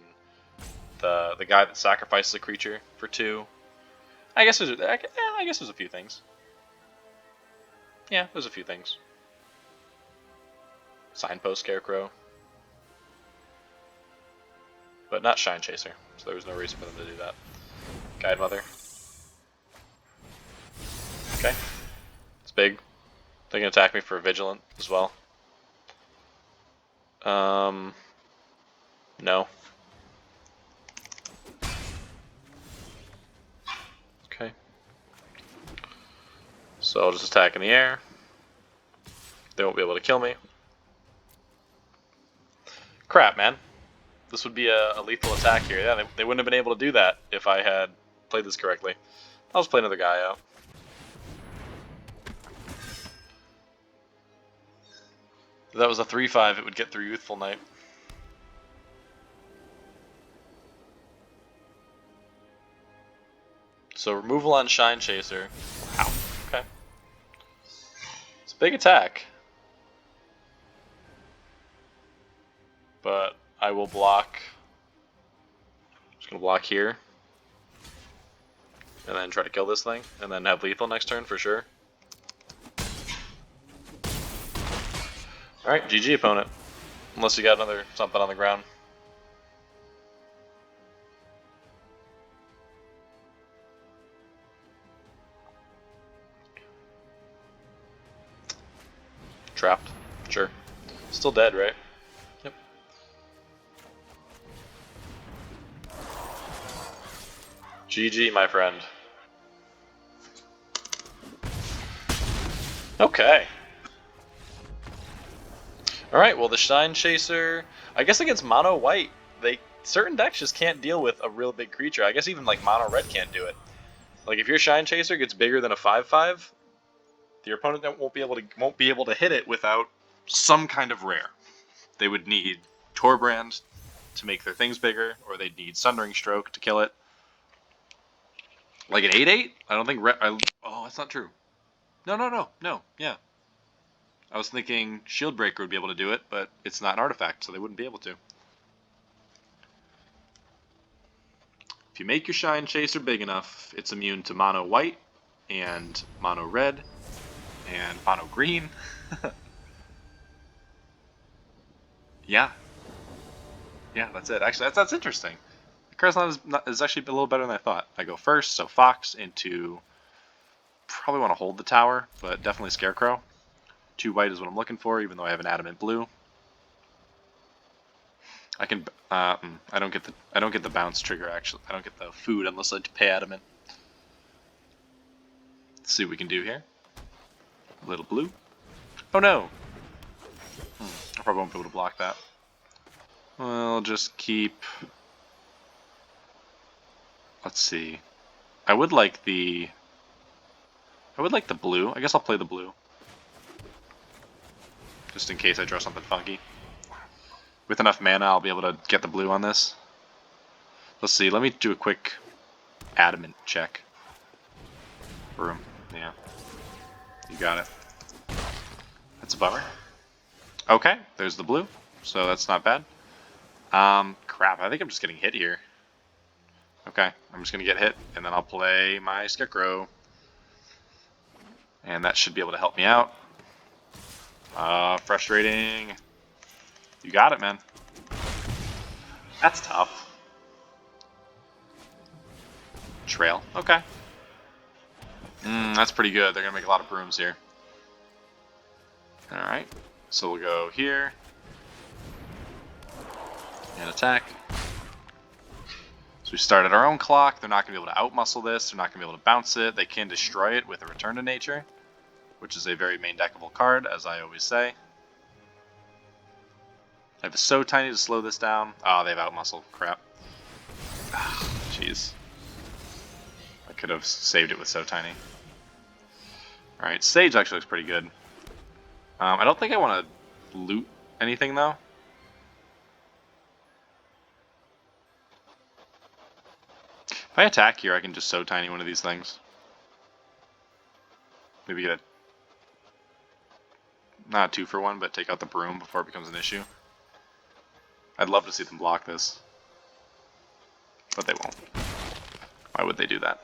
the guy that sacrifices a creature for 2. I guess there's a few things. Yeah, there's a few things. Signpost Scarecrow. but not Shine Chaser, so there was no reason for them to do that. Guide Mother. Okay. It's big. They can attack me for Vigilant as well. No. Okay. So I'll just attack in the air. They won't be able to kill me. Crap, man. This would be a lethal attack here. Yeah, they wouldn't have been able to do that if I had played this correctly. I'll just play another guy out. If that was a 3/5, it would get through Youthful Knight. So removal on Shine Chaser. Wow. Okay. It's a big attack. But I will block. I'm just gonna block here. And then try to kill this thing. And then have lethal next turn for sure. Alright, GG opponent. Unless you got another something on the ground. Trapped. Sure. Still dead, right? Yep. GG, my friend. Okay. Alright, well the Shine Chaser, I guess against mono white, certain decks just can't deal with a real big creature. I guess even like mono red can't do it. Like if your Shine Chaser gets bigger than a 5/5, your opponent won't be able to hit it without some kind of rare. They would need Torbrand to make their things bigger, or they'd need Sundering Stroke to kill it. Like an 8/8? I don't think oh, that's not true. No. Yeah. I was thinking Shieldbreaker would be able to do it, but it's not an artifact, so they wouldn't be able to. If you make your Shine Chaser big enough, it's immune to mono white, and mono red, and mono green. Yeah, that's it. Actually, that's interesting. The card's is actually a little better than I thought. I go first, so Fox into... Probably want to hold the tower, but definitely Scarecrow. 2 white is what I'm looking for, even though I have an adamant blue. I can I don't get the bounce trigger actually. I don't get the food unless I pay adamant. Let's see what we can do here. A little blue. Oh no! I probably won't be able to block that. Well, just keep... Let's see. I would like the blue. I guess I'll play the blue. Just in case I draw something funky. With enough mana, I'll be able to get the blue on this. Let's see, let me do a quick adamant check. Boom. Yeah. You got it. That's a bummer. Okay, there's the blue, so that's not bad. Crap, I think I'm just getting hit here. Okay, I'm just gonna get hit, and then I'll play my Scarecrow. And that should be able to help me out. Frustrating. You got it, man. That's tough. Trail, okay. That's pretty good. They're gonna make a lot of brooms here. Alright, so we'll go here. And attack. So we started our own clock. They're not going to be able to outmuscle this. They're not going to be able to bounce it. They can destroy it with a Return to Nature, which is a very main deckable card, as I always say. I have So Tiny to slow this down. Oh, they've outmuscled. Crap. Jeez. I could have saved it with So Tiny. Alright, Sage actually looks pretty good. I don't think I want to loot anything, though. If I attack here, I can just So Tiny one of these things. Maybe get a... Not a 2-for-1, but take out the broom before it becomes an issue. I'd love to see them block this. But they won't. Why would they do that?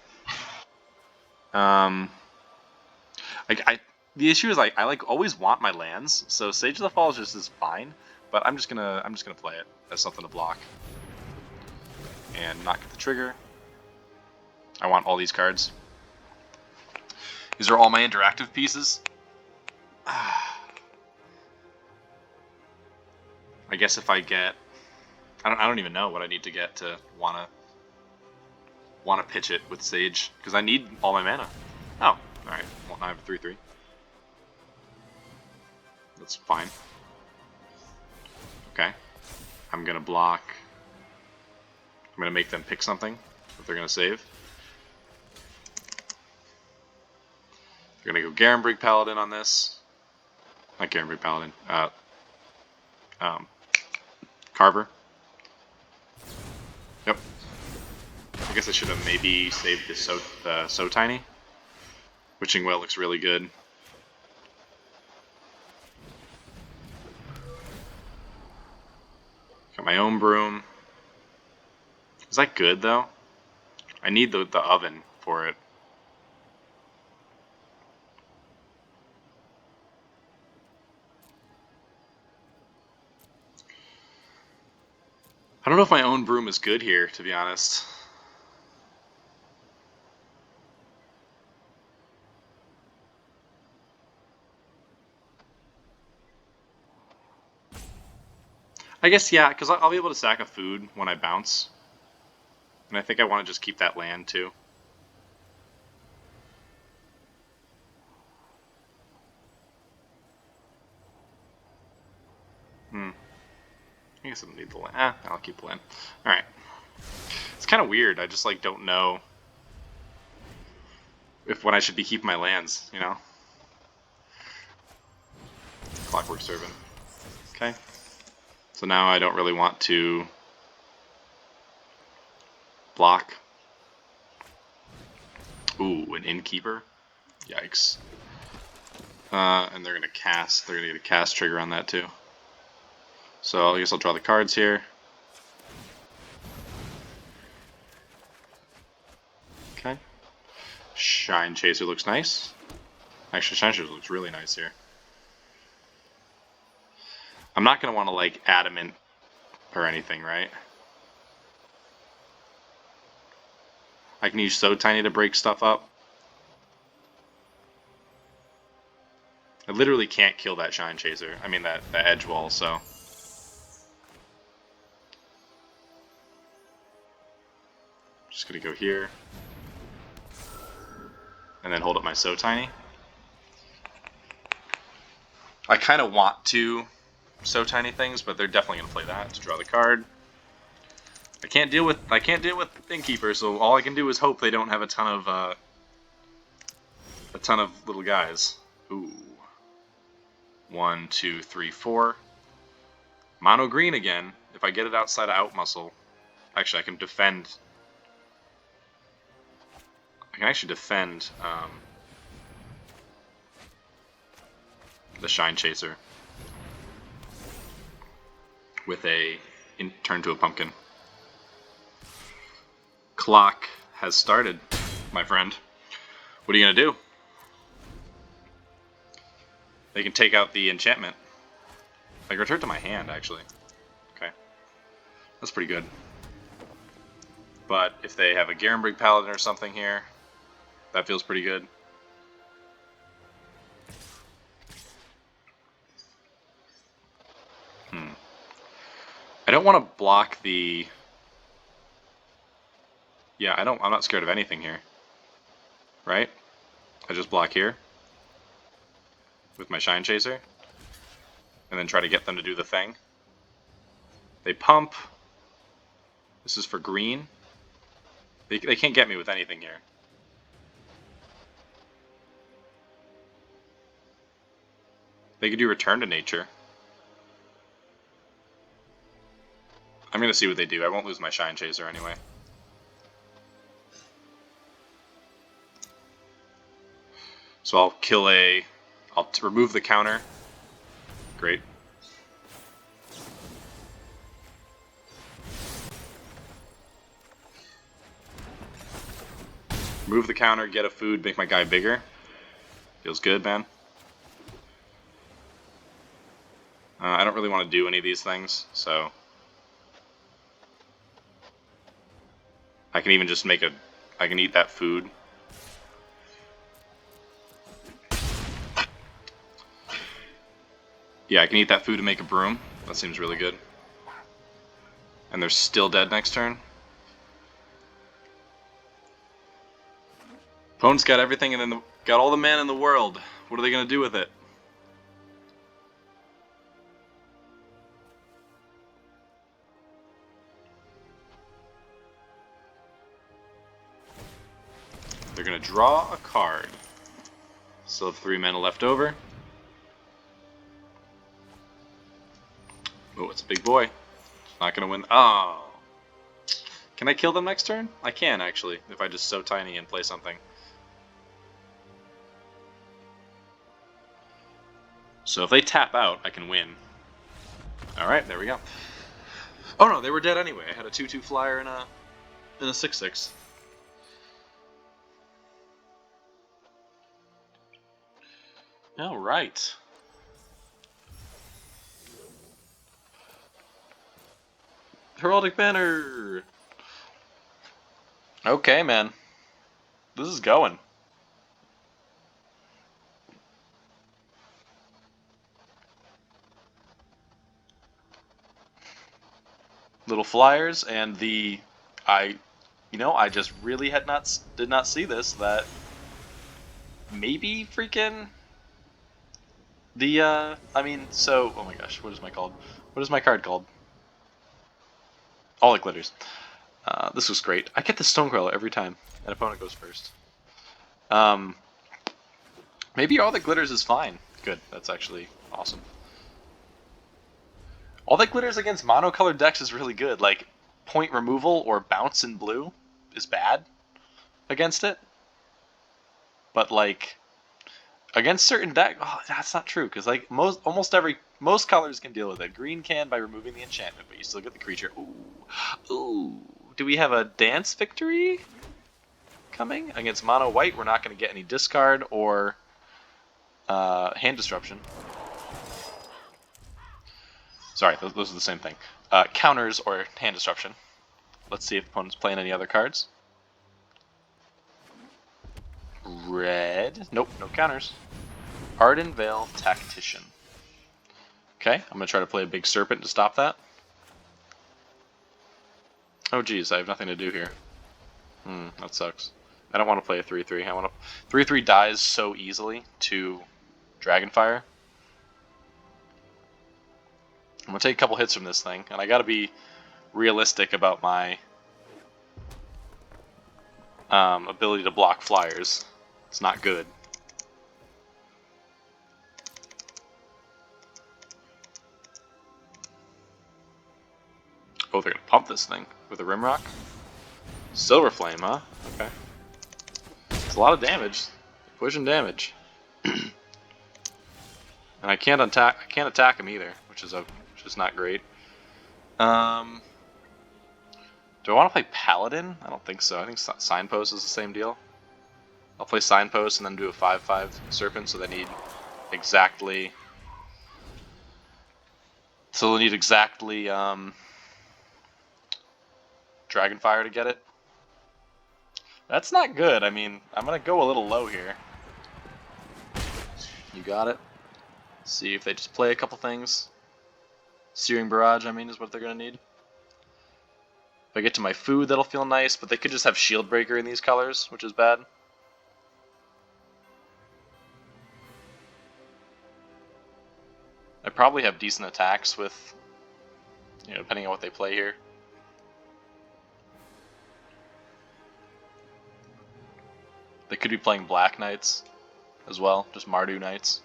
The issue is I like always want my lands, so Sage of the Falls just is fine, but I'm just gonna play it as something to block. and not get the trigger. I want all these cards. These are all my interactive pieces. I guess if I get, I don't even know what I need to get to wanna pitch it with Sage, because I need all my mana. Oh, all right. Well, now I have a 3/3. That's fine. Okay. I'm gonna block. I'm gonna make them pick something that they're gonna save. They're gonna go Garenbrig Paladin on this. Not Garenbrig Paladin. Carver. Yep. I guess I should have maybe saved the So Tiny. Witching Well looks really good. Got my own broom. Is that good though? I need the oven for it. I don't know if my own broom is good here, to be honest. I guess, yeah, because I'll be able to sack a food when I bounce. And I think I want to just keep that land, too. I guess I don't need the land. I'll keep the land. Alright. It's kind of weird. I just, like, don't know when I should be keeping my lands, you know? Clockwork Servant. Okay. So now I don't really want to block. Ooh, an Innkeeper? Yikes. And they're gonna cast. They're gonna get a cast trigger on that too. So I guess I'll draw the cards here. Okay. Shine Chaser looks nice. Actually, Shine Chaser looks really nice here. I'm not gonna want to like adamant or anything, right? I can use So Tiny to break stuff up. I literally can't kill that Shine Chaser. I mean that Edge Wall, so. Just gonna go here. And then hold up my So Tiny. I kind of want to So Tiny things, but they're definitely gonna play that to draw the card. I can't deal with Innkeeper, so all I can do is hope they don't have a ton of little guys. Ooh. 1, 2, 3, 4. Mono green again. If I get it outside of out muscle, actually I can defend. I can actually defend the Shine Chaser with turn to a pumpkin. Clock has started, my friend. What are you gonna do? They can take out the enchantment. I can return to my hand, actually. Okay. That's pretty good. But if they have a Garenbrig Paladin or something here, that feels pretty good. I don't want to block the... Yeah, I'm not scared of anything here. Right? I just block here with my Shine Chaser, and then try to get them to do the thing. They pump. This is for green. They can't get me with anything here. They could do Return to Nature. I'm gonna see what they do. I won't lose my Shine Chaser anyway. So I'll kill I'll remove the counter. Great. Remove the counter, get a food, make my guy bigger. Feels good, man. I don't really want to do any of these things, so... I can even just make a... I can eat that food. Yeah, I can eat that food to make a broom. That seems really good. And they're still dead next turn. Opponent's got everything and then got all the mana in the world. What are they going to do with it? They're going to draw a card. Still have 3 mana left over. Oh, it's a big boy. It's not going to win. Oh. Can I kill them next turn? I can, actually, if I just so tiny and play something. So if they tap out, I can win. Alright, there we go. Oh no, they were dead anyway. I had a 2/2 flyer and a 6/6. Alright. Heraldic Banner! Okay, man. This is going. Little flyers and the... I just really did not see this, that maybe freaking the, oh my gosh, what is my card called? All the glitters. This was great. I get the Stonecrawler every time. An opponent goes first. Maybe all that glitters is fine. Good, that's actually awesome. All that glitters against monocolored decks is really good. Like, point removal or bounce in blue is bad against it. But, like, against certain decks, oh, that's not true, because, like, most colors can deal with it. Green can by removing the enchantment, but you still get the creature. Ooh. Do we have a dance victory coming? Against mono white, we're not going to get any discard or hand disruption. Sorry, those are the same thing. Counters or hand disruption. Let's see if the opponent's playing any other cards. Red. Nope, no counters. Ardenvale Tactician. Okay, I'm going to try to play a big serpent to stop that. Oh geez, I have nothing to do here. That sucks. I don't want to play a 3/3. I want to... 3/3 dies so easily to Dragonfire. I'm going to take a couple hits from this thing, and I got to be realistic about my ability to block flyers. It's not good. Oh, they're going to pump this thing with a Rimrock? Silver Flame, huh? Okay. It's a lot of damage. Pushing damage. And I can't attack him either, which is not great. Do I want to play Paladin? I don't think so. I think Signpost is the same deal. I'll play Signpost and then do a 5/5 Serpent, so they need exactly... Dragonfire to get it. That's not good. I mean, I'm going to go a little low here. You got it. See if they just play a couple things. Searing Barrage, I mean, is what they're going to need. If I get to my food, that'll feel nice, but they could just have Shield Breaker in these colors, which is bad. I probably have decent attacks with, depending on what they play here. They could be playing Black Knights as well, just Mardu Knights.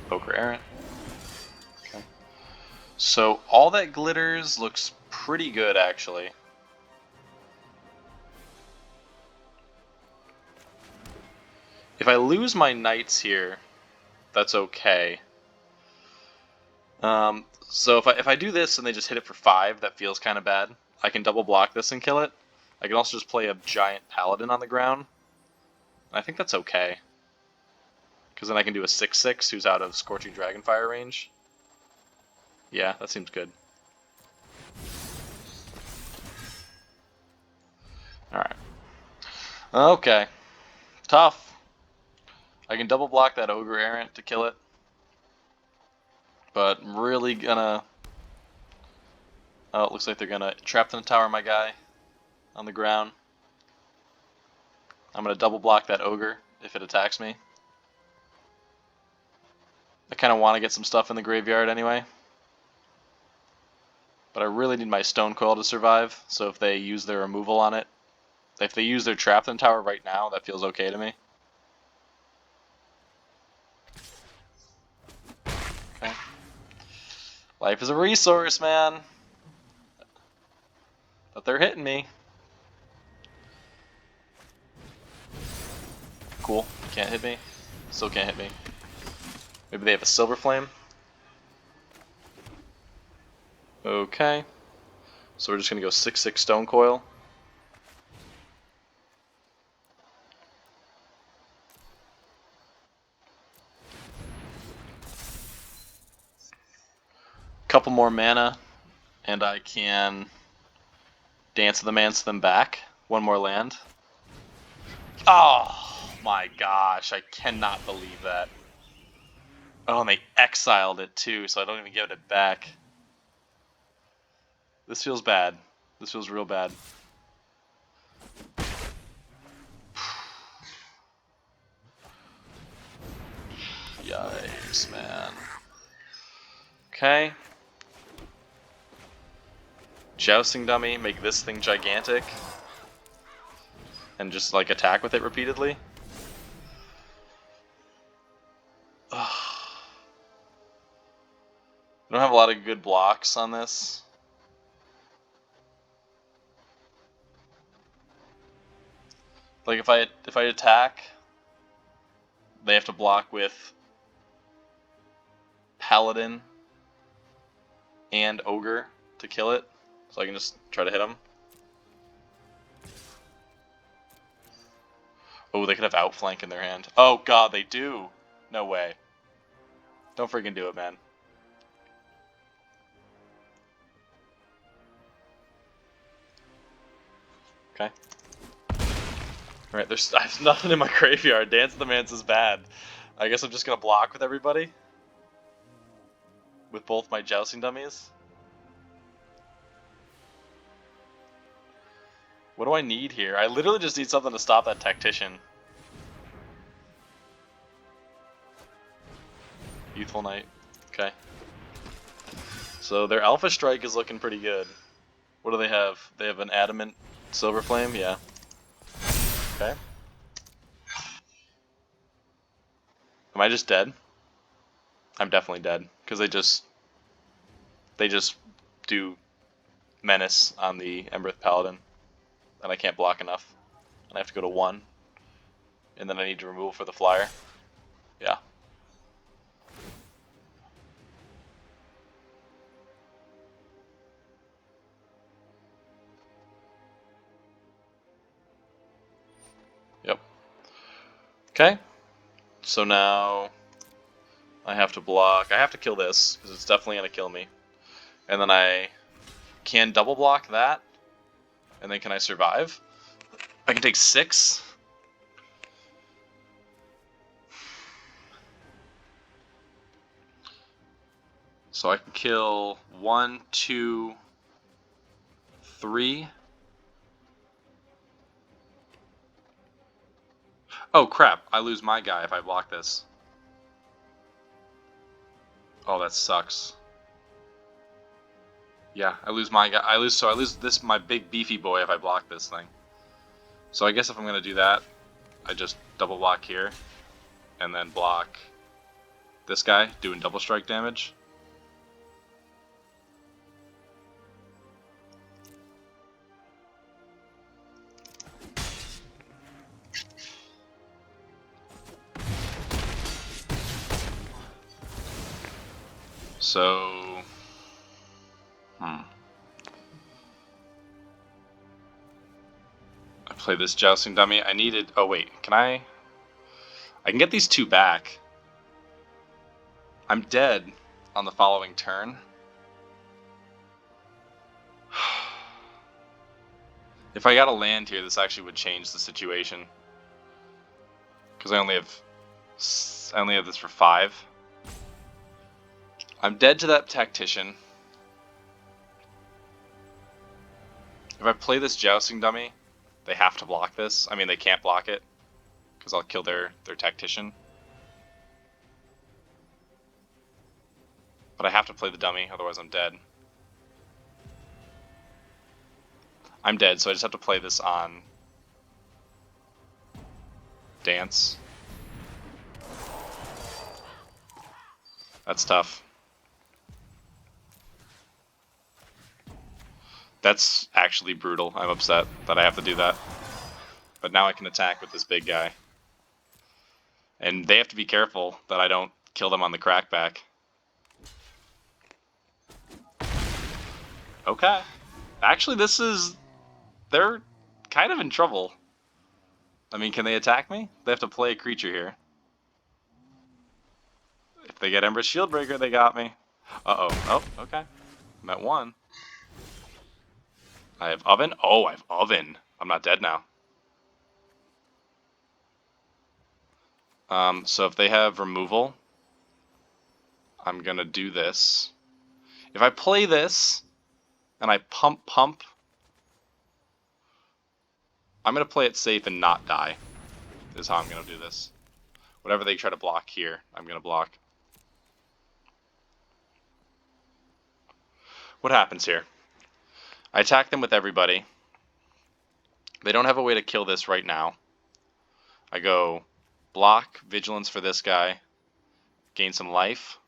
Poker Errant. Okay. So all that glitters looks pretty good, actually. If I lose my knights here, that's okay. So if I do this and they just hit it for 5, that feels kind of bad. I can double block this and kill it. I can also just play a giant paladin on the ground. I think that's okay. Because then I can do a 6/6 who's out of Scorching Dragonfire range. Yeah, that seems good. Alright. Okay. Tough. I can double block that Ogre Errant to kill it. But I'm really gonna... Oh, it looks like they're gonna trap in the tower my guy on the ground. I'm gonna double block that Ogre if it attacks me. I kind of want to get some stuff in the graveyard anyway. But I really need my Stone Coil to survive, so if they use their removal on it, if they use their trap in the tower right now, that feels okay to me. Okay. Life is a resource, man. But they're hitting me. Cool. Can't hit me. Still can't hit me. Maybe they have a Silver Flame. Okay. So we're just going to go 6/6 Stone Coil. Couple more mana, and I can Dance of the Manse them back. One more land. Oh my gosh, I cannot believe that. Oh, and they exiled it too, so I don't even get it back. This feels bad. This feels real bad. Yikes, man. Okay. Jousting Dummy, make this thing gigantic. And just like attack with it repeatedly. I don't have a lot of good blocks on this. Like if I attack, they have to block with Paladin and Ogre to kill it, so I can just try to hit them. Oh, they could have Outflank in their hand. Oh god, they do! No way. Don't freaking do it, man. Okay. Alright, I have nothing in my graveyard. Dance of the Manse is bad. I guess I'm just gonna block with everybody. With both my Jousting Dummies. What do I need here? I literally just need something to stop that Tactician. Youthful Knight. Okay. So their Alpha Strike is looking pretty good. What do they have? They have an Adamant Silver Flame? Yeah. Okay. Am I just dead? I'm definitely dead. Because they just do Menace on the Embereth Paladin. And I can't block enough. And I have to go to 1. And then I need to remove for the flyer. Yeah. Yep. Okay. So now I have to block. I have to kill this, because it's definitely going to kill me. And then I can double block that. And then can I survive? I can take 6. So I can kill 1, 2, 3. Oh crap, I lose my guy if I block this. Oh, that sucks. Yeah, I lose my guy. I lose this, my big beefy boy, if I block this thing. So I guess if I'm gonna do that, I just double block here, and then block this guy, doing double strike damage. So, I play this Jousting Dummy. I needed, oh wait, I can get these 2 back. I'm dead on the following turn. If I got a land here, this actually would change the situation. Because I only have this for 5. I'm dead to that tactician. If I play this jousting dummy, they have to block this. I mean, they can't block it, because I'll kill their tactician. But I have to play the dummy, otherwise I'm dead. I'm dead, so I just have to play this on Dance. That's tough. That's actually brutal. I'm upset that I have to do that. But now I can attack with this big guy. And they have to be careful that I don't kill them on the crackback. Okay. Actually, they're kind of in trouble. I mean, can they attack me? They have to play a creature here. If they get Ember's Shieldbreaker, they got me. Uh-oh. Oh, okay. I'm at 1. I have Oven. Oh, I have Oven. I'm not dead now. So if they have removal, I'm gonna do this. If I play this, and I pump, I'm gonna play it safe and not die. Is how I'm gonna do this. Whatever they try to block here, I'm gonna block. What happens here? I attack them with everybody. They don't have a way to kill this right now. I go block, vigilance for this guy, gain some life.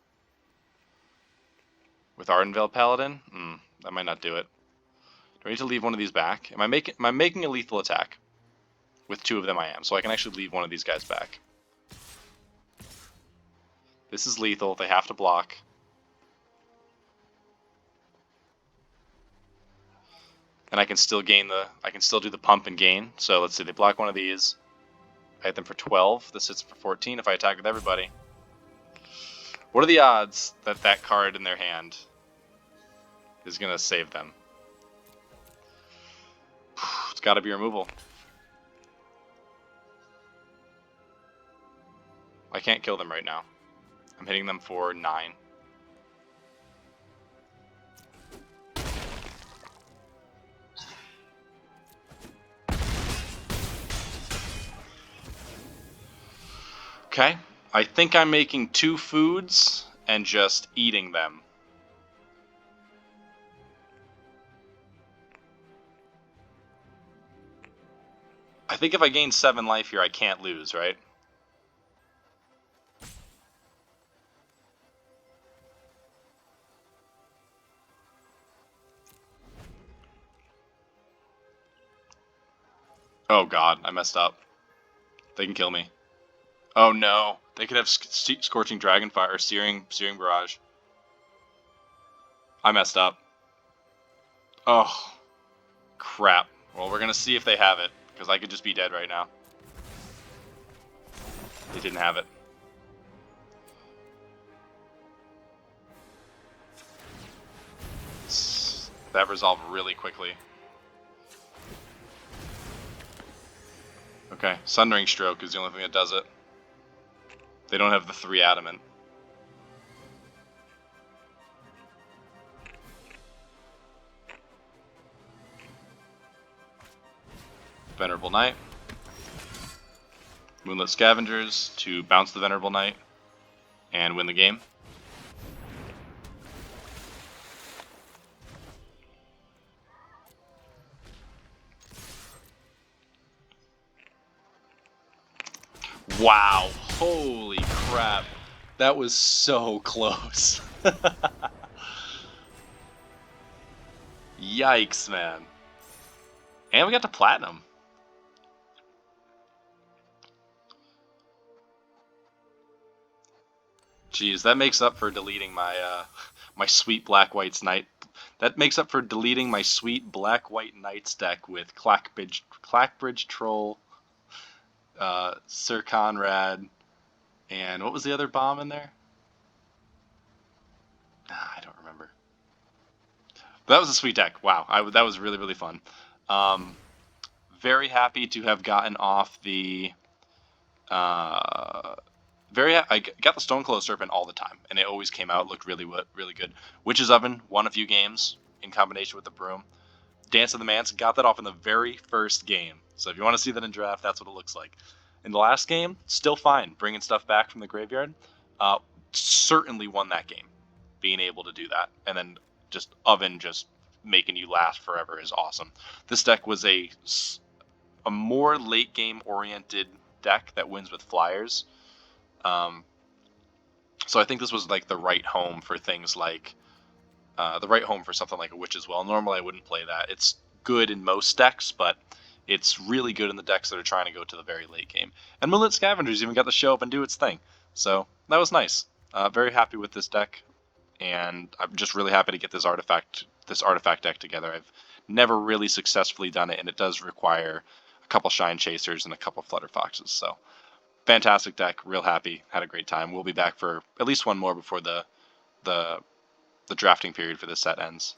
With Ardenvale Paladin? That might not do it. Do I need to leave one of these back? Am I making a lethal attack? With 2 of them I am, so I can actually leave one of these guys back. This is lethal, they have to block. And I can still do the pump and gain. So let's see, they block one of these. I hit them for 12, this hits for 14 if I attack with everybody. What are the odds that that card in their hand is gonna save them? It's gotta be removal. I can't kill them right now. I'm hitting them for 9. Okay, I think I'm making 2 foods and just eating them. I think if I gain 7 life here, I can't lose, right? Oh god, I messed up. They can kill me. Oh no, they could have Scorching Dragonfire or Searing Barrage. I messed up. Oh, crap. Well, we're gonna see if they have it, because I could just be dead right now. They didn't have it. That resolved really quickly. Okay, Sundering Stroke is the only thing that does it. They don't have the 3 Adamant. Venerable Knight. Moonlit Scavengers to bounce the Venerable Knight and win the game. Wow, holy crap. That was so close. Yikes, man. And we got to Platinum. Jeez, that makes up for deleting my my sweet Black-White's Knight. That makes up for deleting my sweet Black-White Knights deck with Clackbridge Troll, Sir Conrad, and what was the other bomb in there? I don't remember. That was a sweet deck. Wow, that was really, really fun. Very happy to have gotten off the... I got the Stoneclothes Serpent all the time, and it always came out, looked really, really good. Witch's Oven won a few games in combination with the Broom. Dance of the Manse got that off in the very first game. So if you want to see that in draft, that's what it looks like. In the last game, still fine, bringing stuff back from the graveyard. Certainly won that game, being able to do that. And then just Oven just making you last forever is awesome. This deck was a more late game oriented deck that wins with flyers. So I think this was like the right home for things like the right home for something like a Witch as well. Normally I wouldn't play that. It's good in most decks, but it's really good in the decks that are trying to go to the very late game. And Moonlit Scavengers even got to show up and do its thing. So that was nice. Very happy with this deck, and I'm just really happy to get this artifact deck together. I've never really successfully done it, and it does require a couple Shine Chasers and a couple Flutter Foxes. So fantastic deck, real happy, had a great time. We'll be back for at least one more before the drafting period for this set ends.